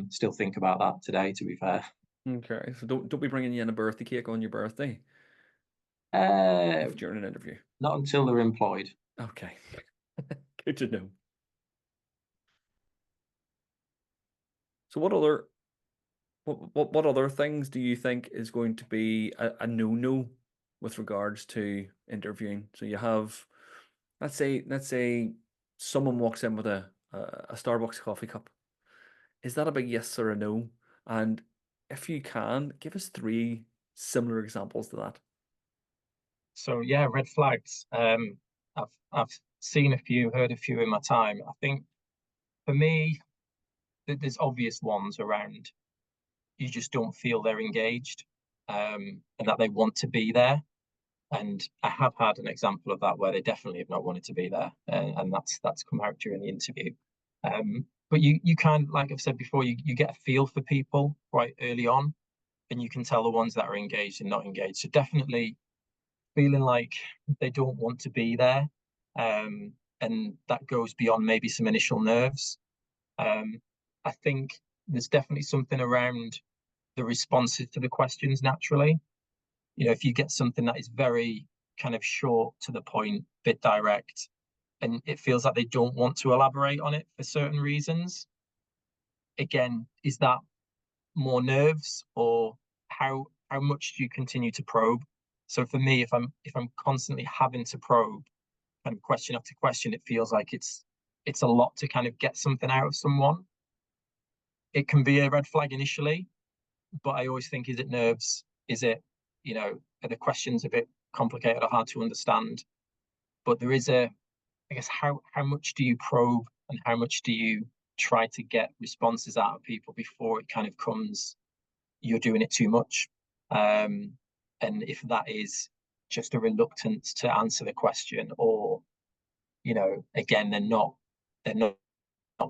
C: Still think about that today, to be fair.
B: Okay, so don't be bringing you in a birthday cake on your birthday during an interview.
C: Not until they're employed.
B: Okay, good to know. So what other things do you think is going to be a no-no with regards to interviewing? So you have, let's say someone walks in with a Starbucks coffee cup. Is that a big yes or a no? And if you can, give us 3 similar examples to that.
C: So yeah, red flags. I've seen a few, heard a few in my time. I think for me, there's obvious ones around. You just don't feel they're engaged, and that they want to be there. And I have had an example of that where they definitely have not wanted to be there, and that's come out during the interview. But you kind of, like I've said before, you get a feel for people quite early on, and you can tell the ones that are engaged and not engaged. So definitely feeling like they don't want to be there, and that goes beyond maybe some initial nerves. I think there's definitely something around the responses to the questions naturally. If you get something that is very kind of short, to the point, bit direct, and it feels like they don't want to elaborate on it for certain reasons, again, is that more nerves, or how much do you continue to probe? So for me, if I'm constantly having to probe kind of question after question, it feels like it's a lot to kind of get something out of someone. It can be a red flag initially, but I always think, is it nerves? Is it, are the questions a bit complicated or hard to understand? But there is I guess, how much do you probe and how much do you try to get responses out of people before it kind of comes, you're doing it too much? And if that is just a reluctance to answer the question, or, again, they're not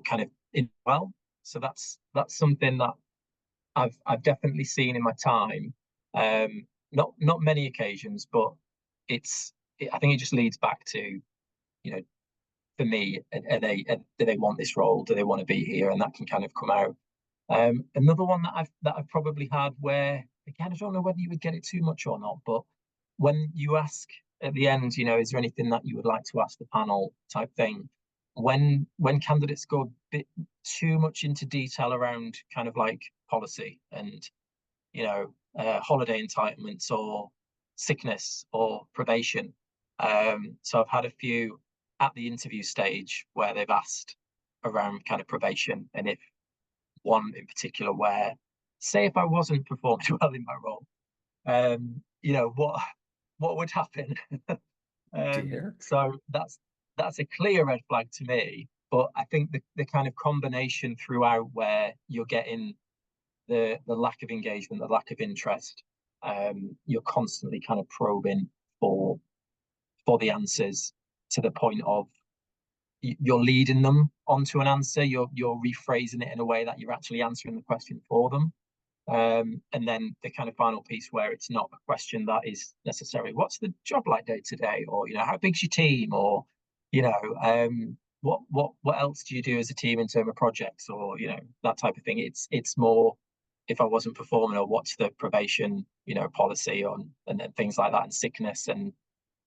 C: kind of in well. So that's something that I've definitely seen in my time. Not many occasions, but I think it just leads back to, for me, do they want this role? Do they want to be here? And that can kind of come out. Another one that I've probably had, where, again, I don't know whether you would get it too much or not, but when you ask at the end, is there anything that you would like to ask the panel, type thing, when candidates go a bit too much into detail around kind of like policy and, holiday entitlements or sickness or probation. So I've had a few at the interview stage where they've asked around kind of probation, and if one in particular where, say, if I wasn't performing well in my role, what would happen? So that's a clear red flag to me. But I think the kind of combination throughout, where you're getting the lack of engagement, the lack of interest, you're constantly kind of probing for the answers, to the point of you're leading them onto an answer. You're rephrasing it in a way that you're actually answering the question for them. And then the kind of final piece, where it's not a question that is necessarily, what's the job like day to day, or, how big's your team, or, what else do you do as a team in terms of projects, or, that type of thing. It's more, if I wasn't performing, or what's the probation, policy on, and then things like that, and sickness. And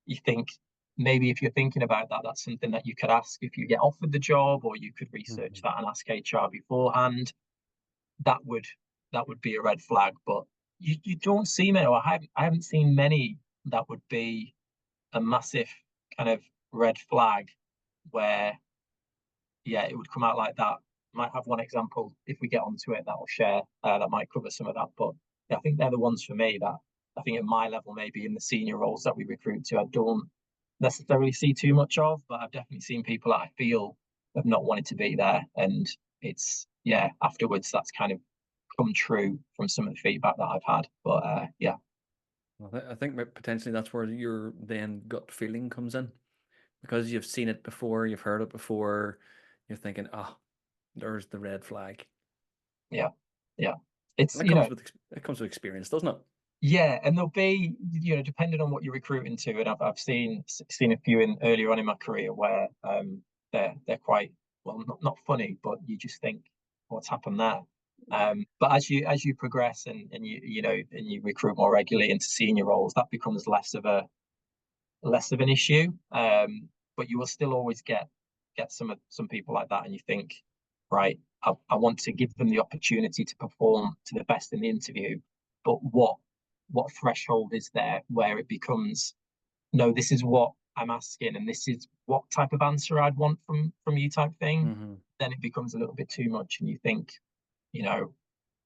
C: you think, maybe if you're thinking about that, that's something that you could ask if you get offered the job, or you could research that and ask HR beforehand. That would be a red flag. But you don't see many, or I haven't seen many that would be a massive kind of red flag where, yeah, it would come out like that. Might have one example if we get onto it that I'll share that might cover some of that. But yeah, I think they're the ones for me that I think at my level, maybe in the senior roles that we recruit to, I don't necessarily see too much of, but I've definitely seen people that I feel have not wanted to be there. And it's, yeah, afterwards that's kind of come true from some of the feedback that I've had. But yeah.
B: I think potentially that's where your then gut feeling comes in, because you've seen it before, you've heard it before, you're thinking, oh, there's the red flag.
C: Yeah. It's,
B: And it comes with experience, doesn't it?
C: Yeah, and there'll be, depending on what you're recruiting to, and I've seen a few earlier on in my career where they're quite, well, not funny, but you just think, what's happened there? But as you progress and you recruit more regularly into senior roles, that becomes less of an issue. But you will still always get some people like that, and you think, right, I want to give them the opportunity to perform to the best in the interview, but what threshold is there where it becomes, no, this is what I'm asking and this is what type of answer I'd want from you type thing. Then it becomes a little bit too much, and you think,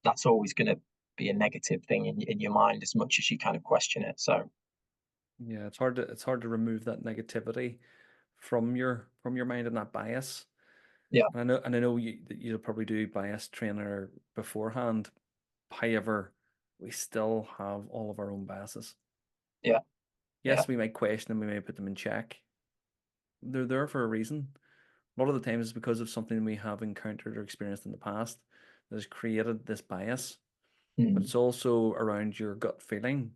C: that's always going to be a negative thing in your mind as much as you kind of question it. So
B: yeah, it's hard to remove that negativity from your mind and that bias.
C: Yeah.
B: And I know you'll probably do bias trainer beforehand. However, we still have all of our own biases.
C: Yeah.
B: Yes, we might question them, we may put them in check. They're there for a reason. A lot of the times it's because of something we have encountered or experienced in the past that has created this bias. But it's also around your gut feeling.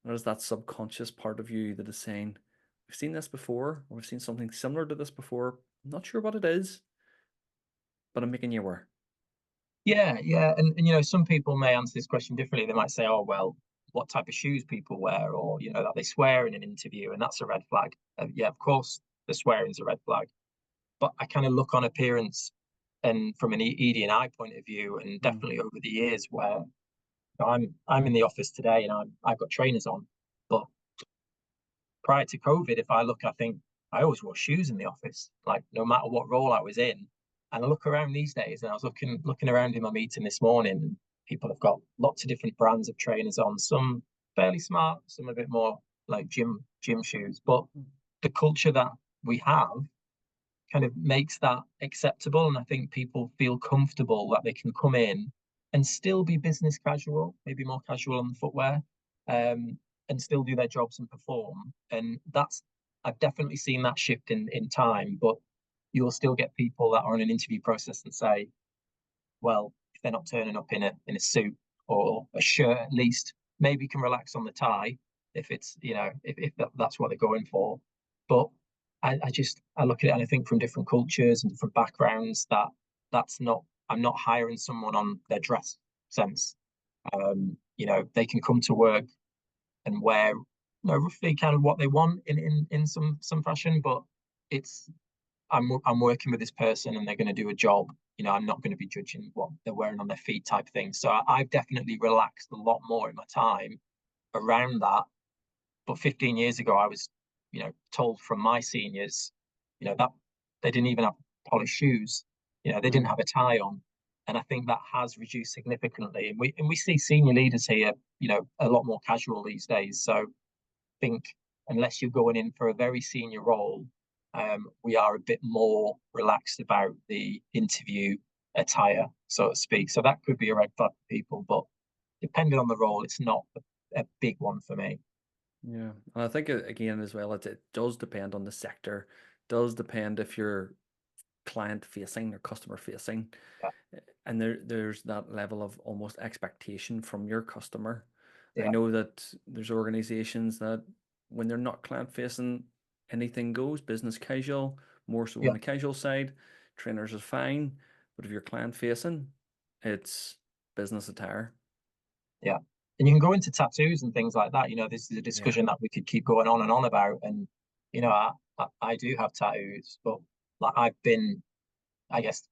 B: There's that subconscious part of you that is saying, we've seen this before, or we've seen something similar to this before. I'm not sure what it is, but I'm making you aware.
C: Yeah, and some people may answer this question differently. They might say, "Oh, well, what type of shoes people wear, or that they swear in an interview, and that's a red flag." Yeah, of course, the swearing's a red flag. But I kind of look on appearance, and from an ED&I point of view, and definitely over the years, where I'm in the office today, and I've got trainers on, but prior to COVID, if I look, I think I always wore shoes in the office, like no matter what role I was in. And I look around these days, and I was looking around in my meeting this morning, and people have got lots of different brands of trainers on, some fairly smart, some a bit more like gym shoes. But the culture that we have kind of makes that acceptable, and I think people feel comfortable that they can come in and still be business casual, maybe more casual on the footwear, and still do their jobs and perform. And I've definitely seen that shift in time, but you'll still get people that are in an interview process and say, well, if they're not turning up in a suit or a shirt, at least maybe can relax on the tie if it's, if that's what they're going for. But I look at it and I think from different cultures and different backgrounds I'm not hiring someone on their dress sense. They can come to work and wear roughly kind of what they want in some fashion, but I'm working with this person and they're going to do a job. I'm not going to be judging what they're wearing on their feet type thing. So I've definitely relaxed a lot more in my time around that. But 15 years ago, I was, told from my seniors, that they didn't even have polished shoes. They didn't have a tie on. And I think that has reduced significantly. And we see senior leaders here, a lot more casual these days. So I think unless you're going in for a very senior role, we are a bit more relaxed about the interview attire, so to speak. So that could be a red flag for people, but depending on the role, it's not a big one for me.
B: Yeah, and I think again as well, it does depend on the sector. Does depend if you're client facing or customer facing, and there's that level of almost expectation from your customer. I know that there's organizations that when they're not client facing, anything goes, business casual, more so on the casual side. Trainers is fine, but if you're client facing, it's business attire.
C: Yeah. And you can go into tattoos and things like that. This is a discussion that we could keep going on and on about. And, I do have tattoos, but like I've been, I guess,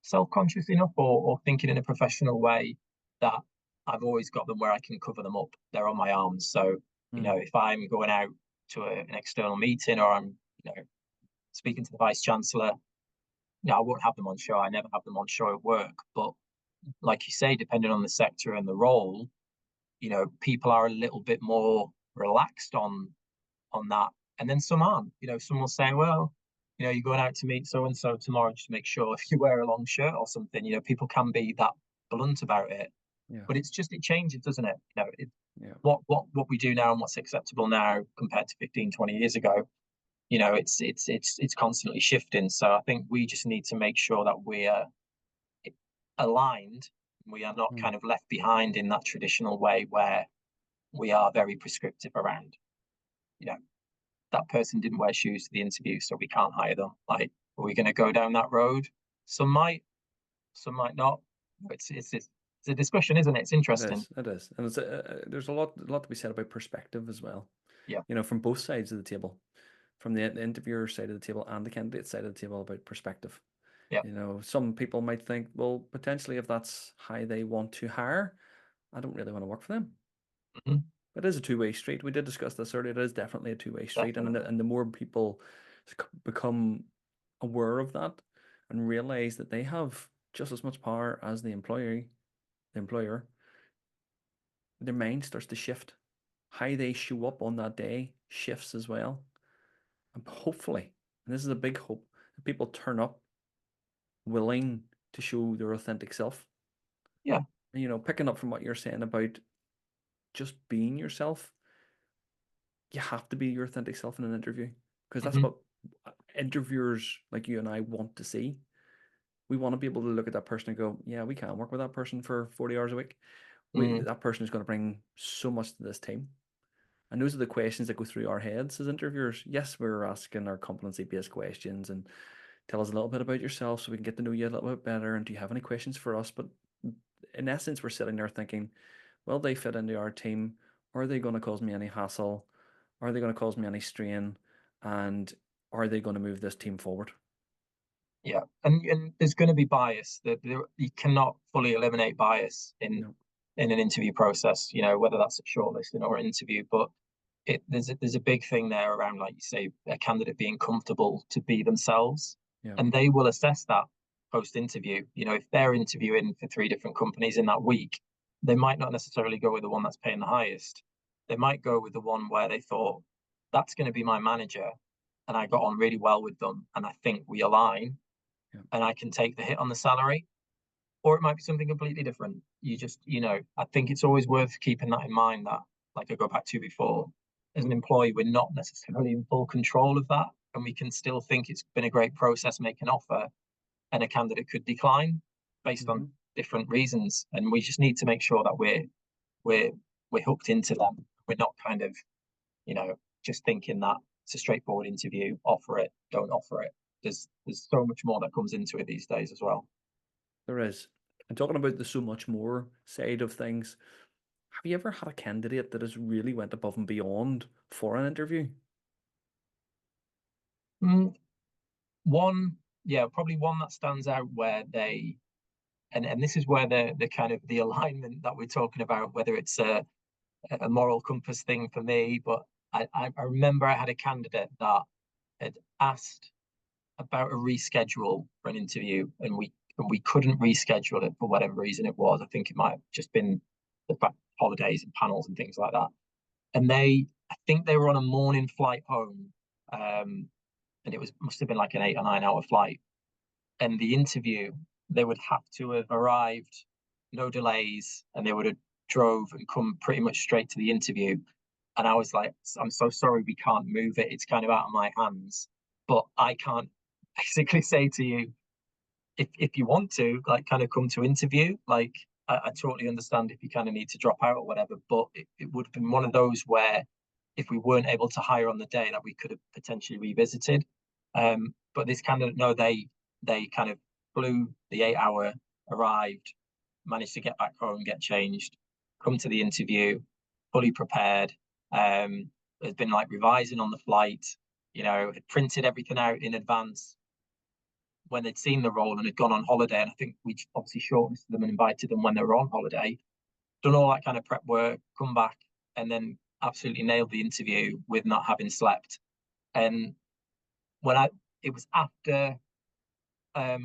C: self-conscious enough or thinking in a professional way that I've always got them where I can cover them up. They're on my arms. So,
B: Mm.
C: if I'm going out to an external meeting or I'm, speaking to the vice chancellor, I won't have them on show. I never have them on show at work. But like you say, depending on the sector and the role, people are a little bit more relaxed on that. And then some aren't. Some will say, well, you're going out to meet so and so tomorrow, just make sure if you wear a long shirt or something. People can be that blunt about it.
B: Yeah.
C: But it changes, doesn't it?
B: Yeah.
C: What we do now and what's acceptable now compared to 15, 20 years ago, it's constantly shifting. So I think we just need to make sure that we're aligned. We are not
B: Mm.
C: kind of left behind in that traditional way where we are very prescriptive around, that person didn't wear shoes to the interview, so we can't hire them. Like, are we going to go down that road? Some might not. It's a discussion, isn't it? It's interesting.
B: It is, and there's a lot to be said about perspective as well.
C: Yeah.
B: From both sides of the table, from the interviewer side of the table and the candidate side of the table about perspective.
C: Yeah.
B: Some people might think, well, potentially if that's how they want to hire, I don't really want to work for them.
C: Mm-hmm.
B: It is a two-way street. We did discuss this earlier. It is definitely a two-way street, and
C: Definitely.
B: the more people become aware of that and realize that they have just as much power as the employer, their mind starts to shift. How they show up on that day shifts as well. And hopefully, and this is a big hope, that people turn up willing to show their authentic self.
C: Yeah.
B: And, picking up from what you're saying about just being yourself, you have to be your authentic self in an interview, because that's
C: Mm-hmm.
B: what interviewers like you and I want to see. We want to be able to look at that person and go, yeah, we can work with that person for 40 hours a week. That person is going to bring so much to this team. And those are the questions that go through our heads as interviewers. Yes, we're asking our competency-based questions and tell us a little bit about yourself so we can get to know you a little bit better. And do you have any questions for us? But in essence, we're sitting there thinking, will they fit into our team? Are they going to cause me any hassle? Are they going to cause me any strain? And are they going to move this team forward?
C: Yeah, and there's going to be bias. That you cannot fully eliminate bias in an interview process. Whether that's a shortlisting or an interview, but there's a big thing there around, like you say, a candidate being comfortable to be themselves, and they will assess that post interview. If they're interviewing for 3 different companies in that week, they might not necessarily go with the one that's paying the highest. They might go with the one where they thought, that's going to be my manager, and I got on really well with them, and I think we align, and I can take the hit on the salary. Or it might be something completely different. I think it's always worth keeping that in mind, that, like I go back to before, as an employee, we're not necessarily in full control of that. And we can still think it's been a great process, make an offer, and a candidate could decline based on different reasons. And we just need to make sure that we're hooked into them. We're not kind of, just thinking that it's a straightforward interview, offer it, don't offer it. There's so much more that comes into it these days as well.
B: There is. And talking about the so much more side of things, have you ever had a candidate that has really went above and beyond for an interview?
C: Probably one that stands out where they, and this is where the kind of the alignment that we're talking about, whether it's a moral compass thing for me, but I remember I had a candidate that had asked about a reschedule for an interview, and we couldn't reschedule it for whatever reason it was. I think it might have just been the fact holidays and panels and things like that. And I think they were on a morning flight home, and it must have been like an 8 or 9 hour flight. And the interview, they would have to have arrived, no delays, and they would have drove and come pretty much straight to the interview. And I was like, I'm so sorry, we can't move it. It's kind of out of my hands. But I can't basically say to you, if you want to, like, kind of come to interview, like, I totally understand if you kind of need to drop out or whatever, but it would have been one of those where if we weren't able to hire on the day, that we could have potentially revisited. But this candidate, no, they kind of flew the 8 hour, arrived, managed to get back home, get changed, come to the interview, fully prepared. Has been like revising on the flight. had printed everything out in advance when they'd seen the role and had gone on holiday. And I think we obviously shortlisted them and invited them when they were on holiday, done all that kind of prep work, come back, and then absolutely nailed the interview with not having slept. And it was after, I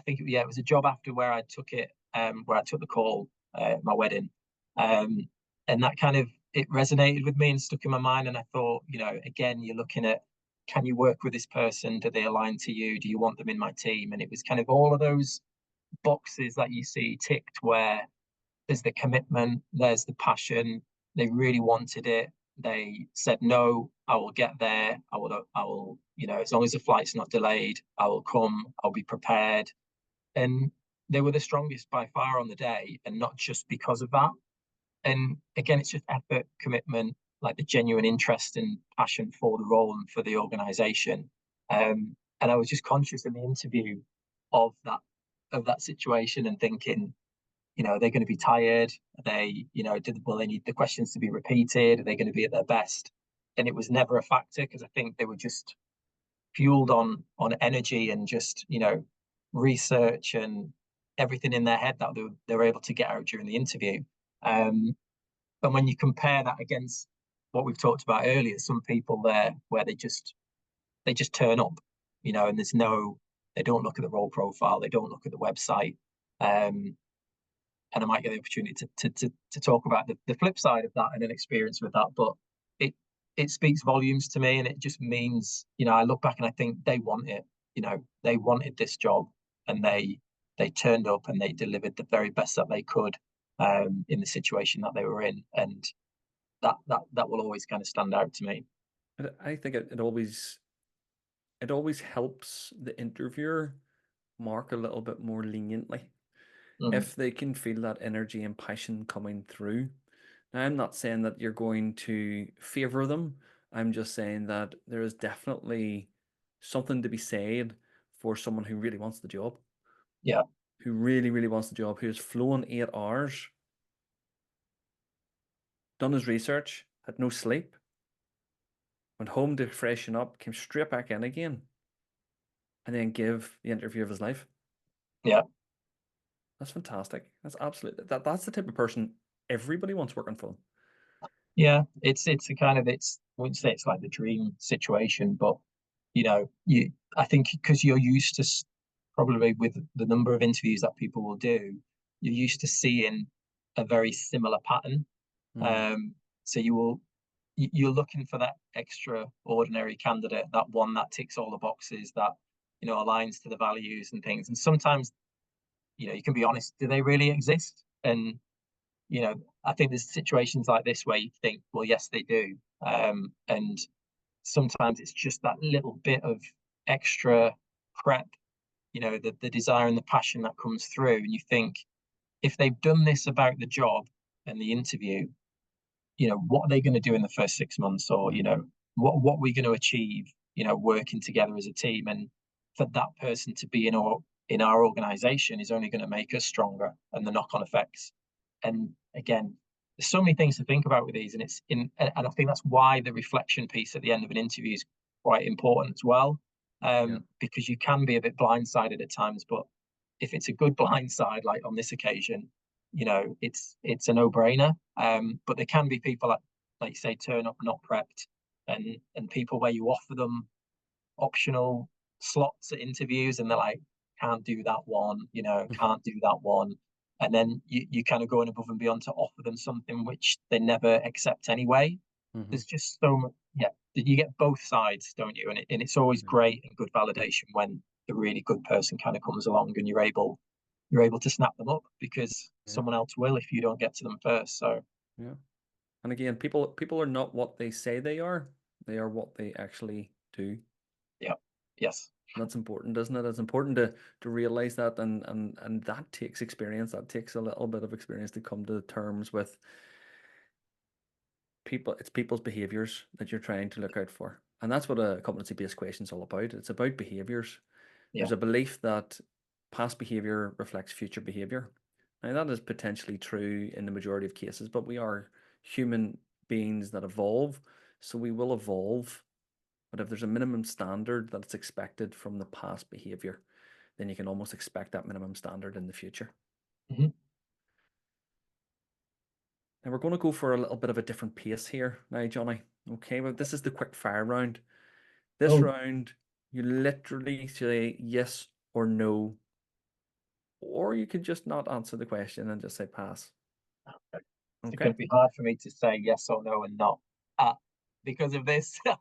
C: think, it was a job after where I took the call, my wedding. And that kind of, it resonated with me and stuck in my mind. And I thought, again, you're looking at, can you work with this person? Do they align to you? Do you want them in my team? And it was kind of all of those boxes that you see ticked, where there's the commitment, there's the passion. They really wanted it. They said, no, I will get there. I will, as long as the flight's not delayed, I will come, I'll be prepared. And they were the strongest by far on the day, and not just because of that. And again, it's just effort, commitment, like the genuine interest and passion for the role and for the organization. And I was just conscious in the interview of that situation and thinking, are they going to be tired? Are they, will they need the questions to be repeated? Are they going to be at their best? And it was never a factor, because I think they were just fueled on energy and just, research and everything in their head that they were able to get out during the interview. And when you compare that against what we've talked about earlier, some people there where they just turn up, and they don't look at the role profile, they don't look at the website. And I might get the opportunity to talk about the flip side of that and an experience with that. But it speaks volumes to me, and it just means, I look back and I think they want it. They wanted this job, and they turned up and they delivered the very best that they could in the situation that they were in, and that will always kind of stand out to me.
B: I think it always helps the interviewer mark a little bit more leniently if they can feel that energy and passion coming through. Now, I'm not saying that you're going to favor them. I'm just saying that there is definitely something to be said for someone who really wants the job.
C: Yeah.
B: Who really, really wants the job, who has flown 8 hours, done his research, had no sleep, went home to freshen up, came straight back in again, and then give the interview of his life.
C: Yeah.
B: That's fantastic. That's absolutely, that's the type of person everybody wants working for them.
C: Yeah, it's a kind of, I wouldn't say it's like the dream situation, but I think because you're used to, probably with the number of interviews that people will do, you're used to seeing a very similar pattern. So you're looking for that extraordinary candidate, that one that ticks all the boxes, that aligns to the values and things. And sometimes you can be honest, do they really exist? And I think there's situations like this where you think, well, yes, they do. And sometimes it's just that little bit of extra prep, the desire and the passion that comes through. And you think, if they've done this about the job and the interview, what are they going to do in the first 6 months? Or, what are we going to achieve, working together as a team? And for that person to be in our organization is only going to make us stronger, and the knock-on effects. And again, there's so many things to think about with these, and I think that's why the reflection piece at the end of an interview is quite important as well, because you can be a bit blindsided at times. But if it's a good blindside, like on this occasion, it's a no-brainer. But there can be people that, like you say, turn up not prepped, and people where you offer them optional slots at interviews, and they're like, can't do that one, can't do that one. And then you kind of going above and beyond to offer them something which they never accept anyway. There's just so much, you get both sides, don't you? And it's always great and good validation when the really good person kind of comes along and you're able to snap them up, because someone else will if you don't get to them first. So
B: and again, people are not what they say they are what they actually do.
C: Yes.
B: That's important, isn't it? It's important to realize that, and that takes experience. That takes a little bit of experience to come to terms with people. It's people's behaviors that you're trying to look out for, and that's what a competency-based question is all about. It's about behaviors. There's a belief that past behavior reflects future behavior. Now, that is potentially true in the majority of cases, but we are human beings that evolve, so we will evolve but if there's a minimum standard that's expected from the past behavior, then you can almost expect that minimum standard in the future.
C: Mhm.
B: Now we're going to go for a little bit of a different pace here now, Johnny. Okay, well, this is the quick fire round. This
C: Oh.
B: round, you literally say yes or no, or you could just not answer the question and just say pass.
C: Okay. It's
B: Okay,
C: going to be hard for me to say yes or no and not because of this.
B: so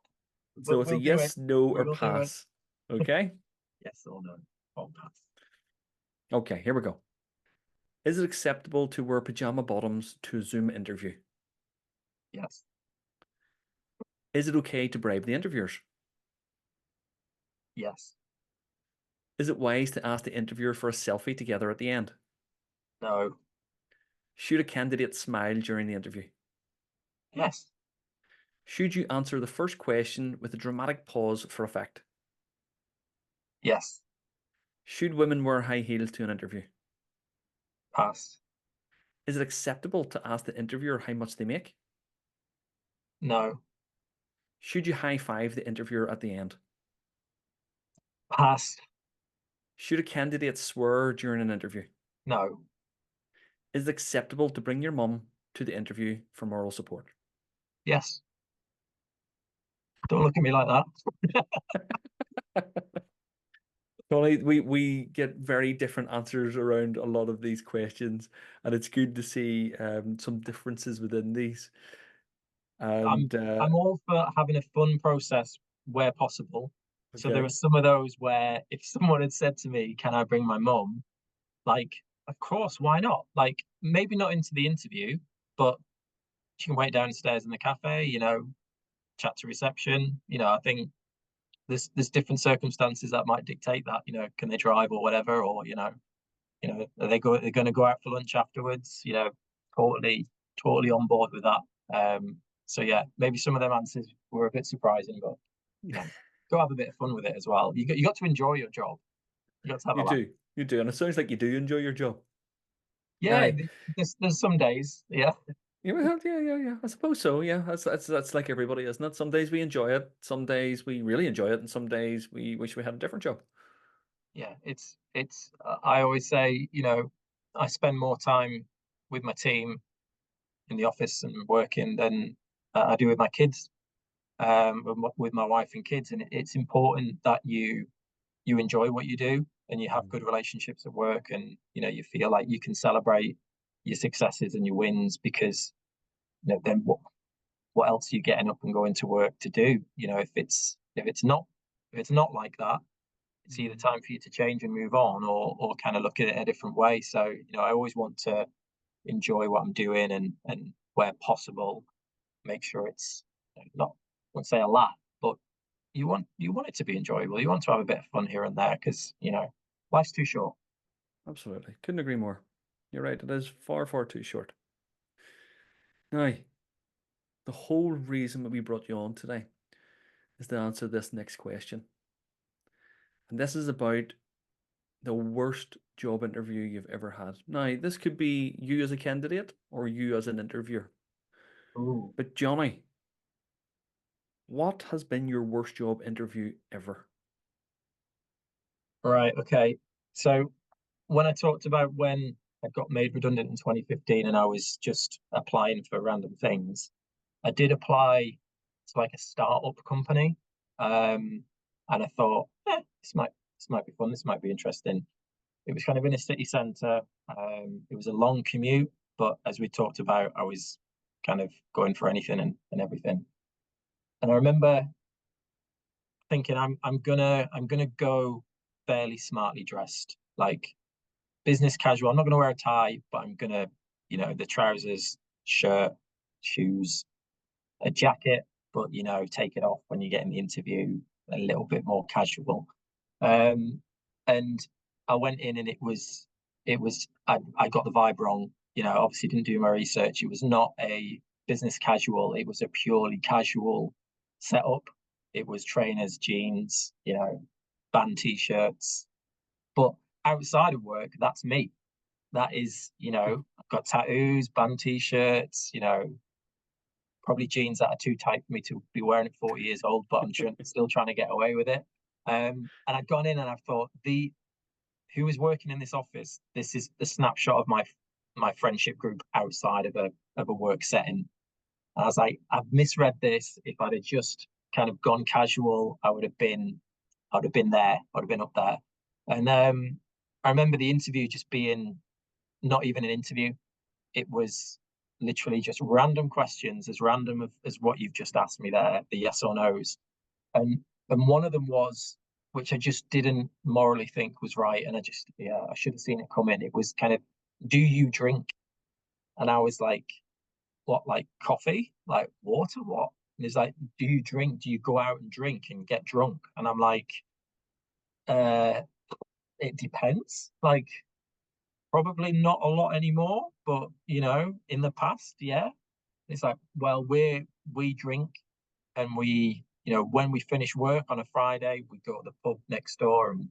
C: But
B: it's a
C: we'll do it.
B: yes, no,
C: We
B: or
C: will do it.
B: pass. Okay,
C: Yes or no. Or pass.
B: okay, here we go. Is it acceptable to wear pajama bottoms to a Zoom interview?
C: Yes.
B: Is it okay to bribe the interviewers?
C: Yes.
B: Is it wise to ask the interviewer for a selfie together at the end?
C: No.
B: Should a candidate smile during the interview?
C: Yes.
B: Should you answer the first question with a dramatic pause for effect?
C: Yes.
B: Should women wear high heels to an interview?
C: Pass.
B: Is it acceptable to ask the interviewer how much they make?
C: No.
B: Should you high five the interviewer at the end?
C: Pass.
B: Should a candidate swear during an interview?
C: No.
B: Is it acceptable to bring your mum to the interview for moral support?
C: Yes. Don't look at me like that.
B: Tony, we get very different answers around a lot of these questions, and it's good to see some differences within these. And
C: I'm all for having a fun process where possible. So there
B: okay,
C: are some of those where if someone had said to me, "Can I bring my mum?" Like, of course, why not? Like, maybe not into the interview, but she can wait downstairs in the cafe, chat to reception. I think there's different circumstances that might dictate that. Can they drive or whatever, or are they're going to go out for lunch afterwards? Totally on board with that. So yeah, maybe some of them answers were a bit surprising, but go have a bit of fun with it as well. You got to enjoy your job. You got to have a laugh.
B: you do, and it sounds like you do enjoy your job.
C: Yeah,
B: Now,
C: there's some days. Yeah,
B: yeah. I suppose so. Yeah, that's like everybody, isn't it? Some days we enjoy it, some days we really enjoy it, and some days we wish we had a different job.
C: yeah. It's. I always say, I spend more time with my team in the office and working than I do with my kids, with my wife and kids, and it's important that you enjoy what you do and you have good relationships at work, and you feel like you can celebrate your successes and your wins, because then what else are you getting up and going to work to do? If it's not like that, it's either time for you to change and move on, or kind of look at it a different way. So I always want to enjoy what I'm doing, and where possible make sure it's not, I won't say a laugh, but you want it to be enjoyable. You want to have a bit of fun here and there, because life's too short.
B: Absolutely, couldn't agree more. You're right. It is far, far too short. Now, the whole reason that we brought you on today is to answer this next question, and this is about the worst job interview you've ever had. Now, this could be you as a candidate or you as an interviewer.
C: Ooh.
B: But Johnny, what has been your worst job interview ever?
C: Right. Okay. So when I talked about when I got made redundant in 2015 and I was just applying for random things, I did apply to like a startup company. And I thought, this might be fun. This might be interesting. It was kind of in a city centre. It was a long commute, but as we talked about, I was kind of going for anything and everything. And I remember thinking, I'm gonna go fairly smartly dressed, like business casual. I'm not gonna wear a tie, but I'm gonna, the trousers, shirt, shoes, a jacket, but take it off when you get in the interview, a little bit more casual. Um, and I went in, and I got the vibe wrong. Obviously didn't do my research. It was not a business casual. It was a purely casual setup. It was trainers, jeans, band t-shirts. But outside of work, that's me. That is, I've got tattoos, band t-shirts, probably jeans that are too tight for me to be wearing at 40 years old, but I'm still trying to get away with it. And I'd gone in and I thought, who is working in this office? This is the snapshot of my friendship group outside of a work setting. And I was like, I've misread this. If I'd have just kind of gone casual, I would have been there. I'd have been up there. And I remember the interview just being not even an interview. It was literally just random questions, as random as what you've just asked me there, the yes or no's. And one of them was, which I just didn't morally think was right, and I should have seen it come in. It was kind of, do you drink? And I was like, what, like coffee, like water, what? And he's like, do you drink? Do you go out and drink and get drunk? And I'm like, it depends. Like, probably not a lot anymore, but in the past, yeah. It's like, well, we drink, and when we finish work on a Friday, we go to the pub next door, and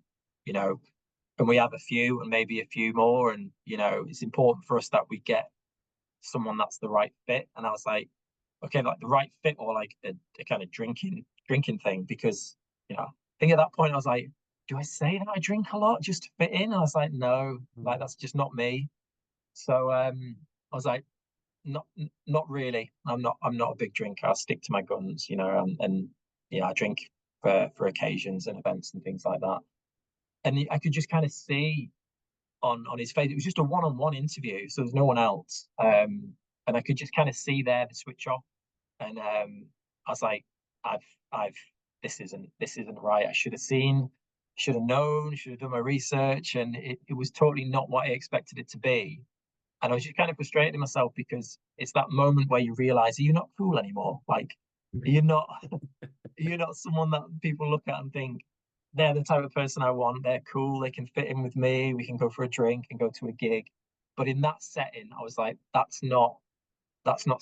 C: and we have a few and maybe a few more, and it's important for us that we get someone that's the right fit. And I was like, okay, like the right fit, or like a kind of drinking thing, because I think at that point I was like, do I say that I drink a lot just to fit in? And I was like, no, like that's just not me. So I was like, not really. I'm not a big drinker. I'll stick to my guns, and I drink for occasions and events and things like that. And I could just kind of see on his face, it was just a one-on-one interview, so there's no one else. And I could just kind of see there the switch off. And I was like, I've this isn't right. I should have known, should have done my research, and it was totally not what I expected it to be. And I was just kind of frustrated with myself, because it's that moment where you realize, you're not cool anymore. Like, you're not someone that people look at and think, they're the type of person I want. They're cool. They can fit in with me. We can go for a drink and go to a gig. But in that setting, I was like, that's not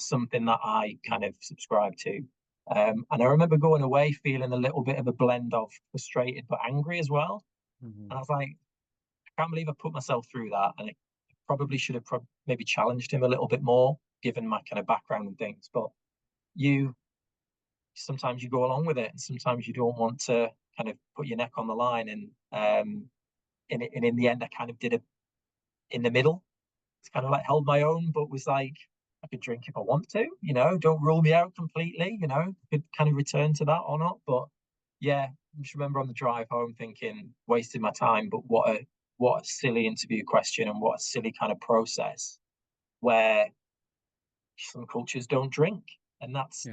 C: something that I kind of subscribe to. And I remember going away feeling a little bit of a blend of frustrated but angry as well. And I was like, I can't believe I put myself through that. And it probably should have maybe challenged him a little bit more, given my kind of background and things. But sometimes you go along with it, and sometimes you don't want to kind of put your neck on the line. And in the end, I kind of did it in the middle. It's kind of like held my own, but was like, I could drink if I want to, don't rule me out completely, could kind of return to that or not. But yeah, I just remember on the drive home thinking, wasted my time, but what a silly interview question, and what a silly kind of process, where some cultures don't drink, and that's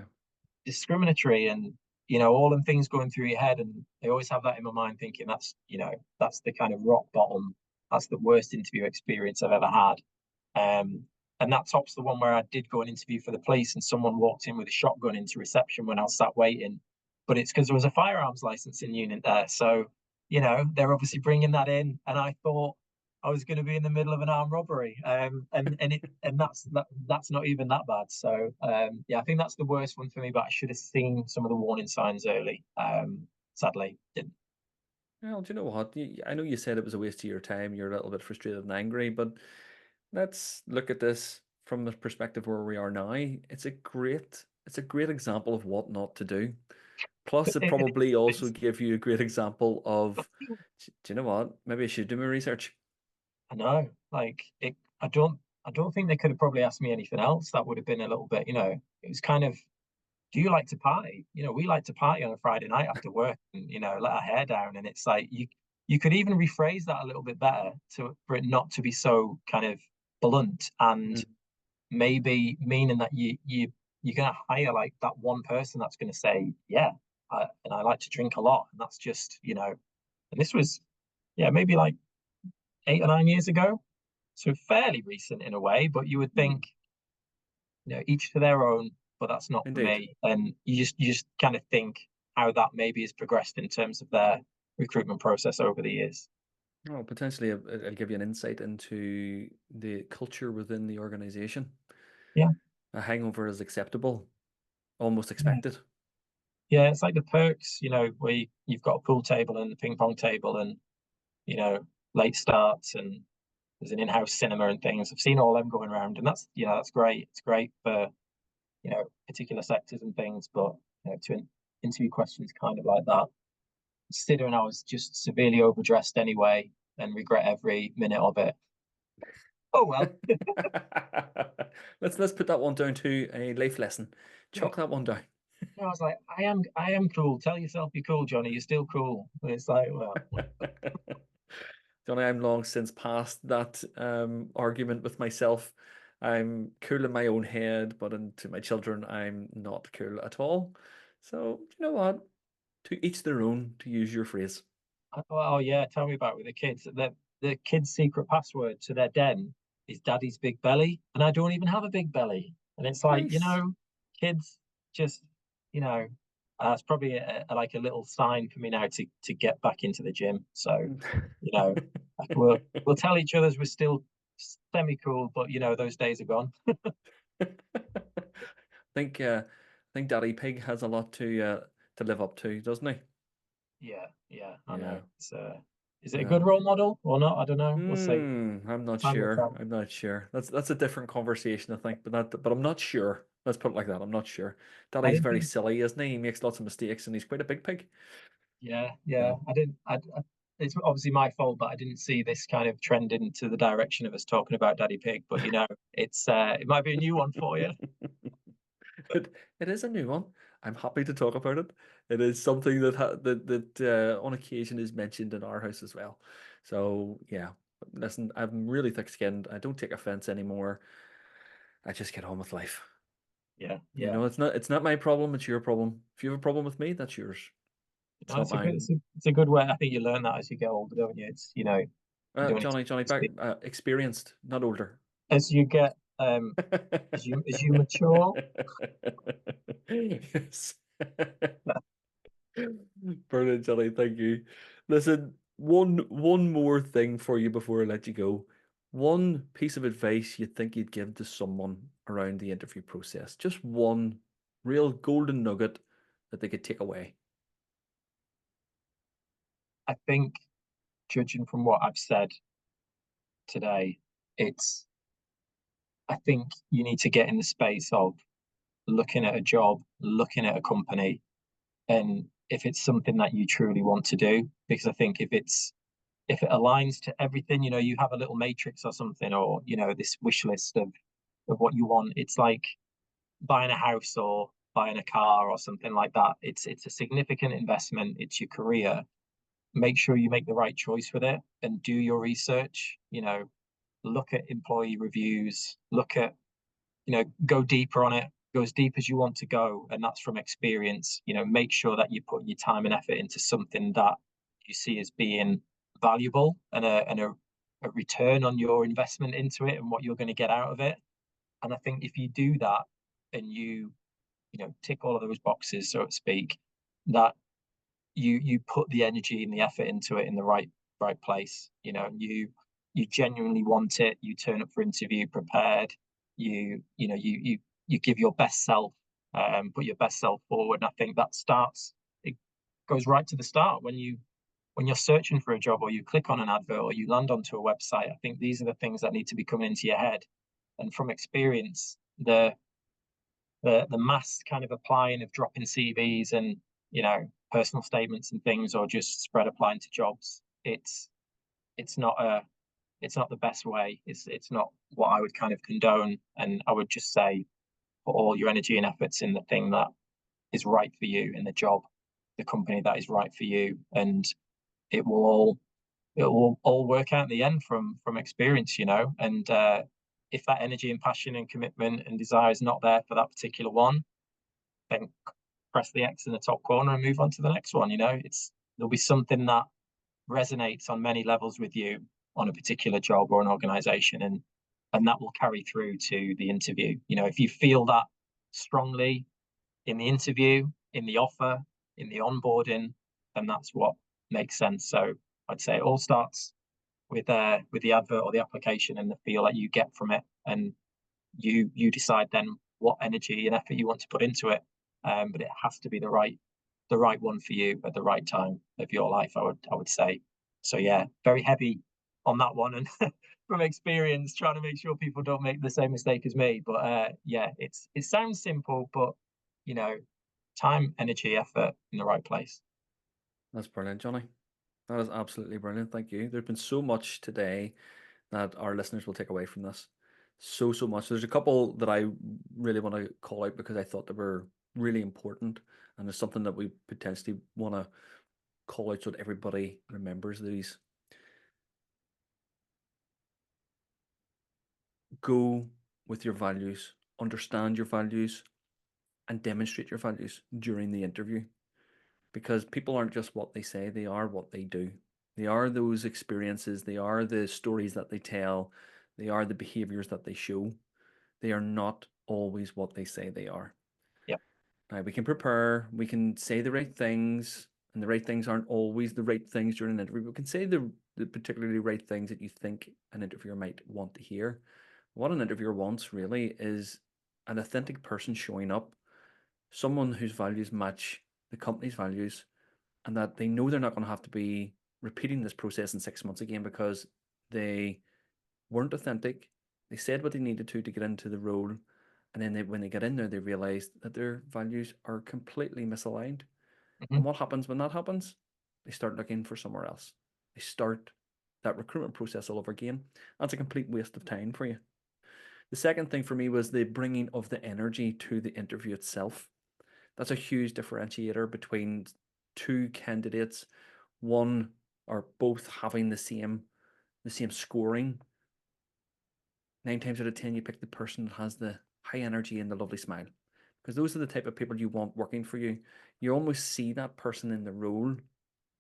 C: discriminatory, and all them things going through your head. And I always have that in my mind, thinking that's the kind of rock bottom. That's the worst interview experience I've ever had. And that tops the one where I did go and interview for the police, and someone walked in with a shotgun into reception when I was sat waiting. But it's because there was a firearms licensing unit there. So, they're obviously bringing that in. And I thought I was going to be in the middle of an armed robbery. And that's not even that bad. So, yeah, I think that's the worst one for me. But I should have seen some of the warning signs early. Sadly, didn't.
B: Well, do you know what? I know you said it was a waste of your time. You're a little bit frustrated and angry, but let's look at this from the perspective where we are now. It's a great example of what not to do. Plus, it probably also gave you a great example of, do you know what? Maybe I should do my research.
C: I know, like I don't think they could have probably asked me anything else. That would have been a little bit, it was kind of, do you like to party? We like to party on a Friday night after work, and let our hair down. And it's like you could even rephrase that a little bit better for it not to be so kind of blunt, and maybe meaning that you're gonna hire like that one person that's gonna say, yeah, and I like to drink a lot, and that's just and this was maybe like 8 or 9 years ago, so fairly recent in a way. But you would think, each to their own. But that's not
B: Indeed.
C: for me. And you just kind of think how that maybe has progressed in terms of their recruitment process over the years.
B: Well, potentially it'll give you an insight into the culture within the organization.
C: Yeah.
B: A hangover is acceptable, almost expected.
C: Yeah, it's like the perks, where you've got a pool table and a ping pong table, and late starts, and there's an in-house cinema and things. I've seen all them going around, and that's great. It's great for particular sectors and things, but to interview questions kind of like that. Considering I was just severely overdressed anyway and regret every minute of it. Oh well.
B: Let's put that one down to a life lesson. Chuck that one down.
C: I was like, I am cool. Tell yourself you're cool, Johnny. You're still cool. And it's like, well,
B: Johnny, I'm long since past that argument with myself. I'm cool in my own head, but to my children, I'm not cool at all. So, you know what? To each their own, to use your phrase.
C: oh yeah, tell me about it with the kids. The kids' secret password to their den is Daddy's big belly, and I don't even have a big belly. And it's like,
B: Nice.
C: kids just, it's probably like a little sign for me now to get back into the gym. So, like we'll tell each other we're still semi cool, but those days are gone.
B: I think Daddy Pig has a lot to live up to, doesn't he?
C: Yeah, I know.
B: Yeah.
C: Is it a good role model or not? I don't know. We'll see.
B: I'm not
C: Time will
B: sure.
C: tell.
B: I'm not sure. That's a different conversation, I think. But I'm not sure. Let's put it like that. I'm not sure.
C: I
B: Daddy's
C: didn't
B: very
C: think.
B: silly, isn't he? He makes lots of mistakes, and he's quite a big pig.
C: Yeah.
B: No.
C: I didn't. It's obviously my fault, but I didn't see this kind of trend into the direction of us talking about Daddy Pig. But it might be a new one for you.
B: It is a new one. I'm happy to talk about it. It is something that on occasion is mentioned in our house as well. So yeah, listen, I'm really thick-skinned. I don't take offense anymore. I just get on with life.
C: Yeah.
B: It's not my problem. It's your problem. If you have a problem with me, that's yours. It's
C: No,
B: not mine.
C: it's a good way. I think you learn that as you get older, don't you? It's you don't need
B: Johnny, back experienced, not older.
C: as you get as you mature.
B: Yes. Brilliant, Johnny. Thank you. Listen, one more thing for you before I let you go. One piece of advice you think you'd give to someone around the interview process. Just one real golden nugget that they could take away.
C: I think, judging from what I've said today, I think you need to get in the space of looking at a job, looking at a company, and if it's something that you truly want to do. Because I think if it aligns to everything, you have a little matrix or something, or this wish list of what you want. It's like buying a house or buying a car or something like that. It's a significant investment. It's your career. Make sure you make the right choice with it and do your research. Look at employee reviews. Look at go deeper on it. Go as deep as you want to go, and that's from experience. Make sure that you put your time and effort into something that you see as being valuable and a return on your investment into it and what you're going to get out of it. And I think if you do that and you tick all of those boxes, so to speak, that you put the energy and the effort into it in the right place. You genuinely want it. You turn up for interview prepared. You give your best self, put your best self forward. And I think that starts. It goes right to the start when you're searching for a job, or you click on an advert, or you land onto a website. I think these are the things that need to be coming into your head. And from experience, the mass kind of applying of dropping CVs and personal statements and things, or just spread applying to jobs, it's not the best way. It's not what I would kind of condone. And I would just say put all your energy and efforts in the thing that is right for you, in the job, the company that is right for you, and it will all work out in the end from experience. And if that energy and passion and commitment and desire is not there for that particular one, then press the X in the top corner and move on to the next one. There'll be something that resonates on many levels with you on a particular job or an organization, and that will carry through to the interview. If you feel that strongly in the interview, in the offer, in the onboarding, then that's what makes sense. So I'd say it all starts with the advert or the application and the feel that you get from it, and you decide then what energy and effort you want to put into it. But it has to be the right one for you at the right time of your life, I would say. So yeah, very heavy on that one, and from experience, trying to make sure people don't make the same mistake as me. But yeah, it sounds simple, but time, energy, effort in the right place.
B: That's brilliant, Johnny. That is absolutely brilliant. Thank you. There's been so much today that our listeners will take away from this. So much. There's a couple that I really want to call out because I thought they were really important, and it's something that we potentially want to call out so that everybody remembers these. Go with your values, understand your values, and demonstrate your values during the interview. Because people aren't just what they say, they are what they do. They are those experiences, they are the stories that they tell, they are the behaviors that they show. They are not always what they say they are.
C: Yep.
B: Now, we can prepare, we can say the right things, and the right things aren't always the right things during an interview. We can say the particularly right things that you think an interviewer might want to hear. What an interviewer wants really is an authentic person showing up, someone whose values match the company's values, and that they know they're not going to have to be repeating this process in 6 months again because they weren't authentic. They said what they needed to get into the role, and then when they get in there, they realized that their values are completely misaligned. And what happens when that happens? They start looking for somewhere else. They start that recruitment process all over again. That's a complete waste of time for you. The second thing for me was the bringing of the energy to the interview itself. That's a huge differentiator between two candidates, one or both having the same scoring. 9 times out of 10, you pick the person that has the high energy and the lovely smile, because those are the type of people you want working for you. You almost see that person in the role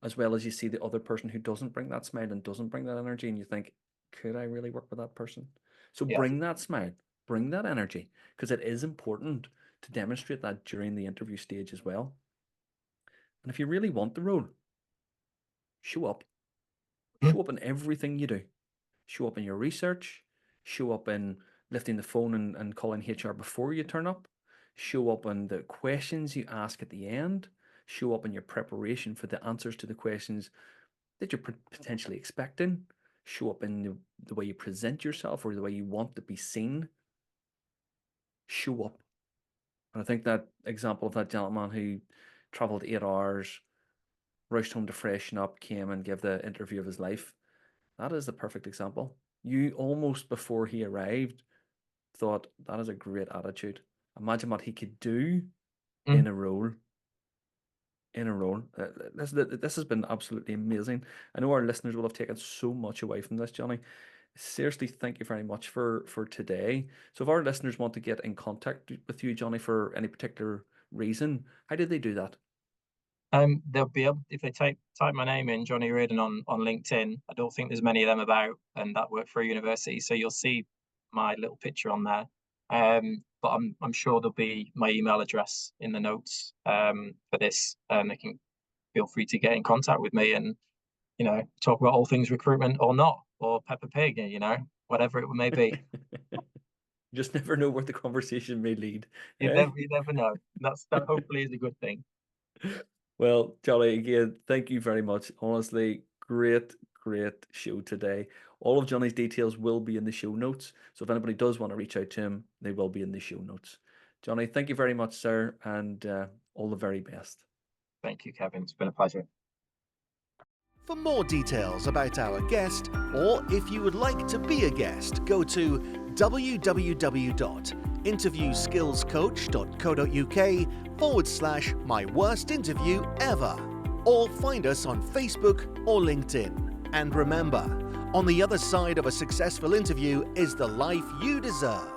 B: as well as you see the other person who doesn't bring that smile and doesn't bring that energy, and you think, could I really work with that person? So bring that smile, bring that energy, because it is important to demonstrate that during the interview stage as well. And if you really want the role, show up. Show up in everything you do. Show up in your research. Show up in lifting the phone and calling HR before you turn up. Show up in the questions you ask at the end. Show up in your preparation for the answers to the questions that you're potentially expecting. Show up in the way you present yourself or the way you want to be seen. Show up. And I think that example of that gentleman who traveled 8 hours, rushed home to freshen up, came and gave the interview of his life, that is the perfect example. You almost before he arrived thought, that is a great attitude. Imagine what he could do in a role. This has been absolutely amazing. I know our listeners will have taken so much away from this, Johnny. Seriously, thank you very much for today. So if our listeners want to get in contact with you, Johnny, for any particular reason, how do they do that?
C: They'll be able, if they type my name in, Johnny Reardon, on LinkedIn. I don't think there's many of them about, and that work for a university, so you'll see my little picture on there. But I'm sure there'll be my email address in the notes for this. They can feel free to get in contact with me and talk about all things recruitment or not, or Peppa Pig, whatever it may be.
B: You just never know where the conversation may lead.
C: You never know. That hopefully is a good thing.
B: Well, Johnny, again, thank you very much. Honestly, great show today. All of Johnny's details will be in the show notes. So if anybody does want to reach out to him, they will be in the show notes. Johnny, thank you very much, sir, and all the very best.
C: Thank you, Kevin. It's been a pleasure.
A: For more details about our guest, or if you would like to be a guest, go to www.interviewskillscoach.co.uk/my-worst-interview-ever, or find us on Facebook or LinkedIn. And remember, on the other side of a successful interview is the life you deserve.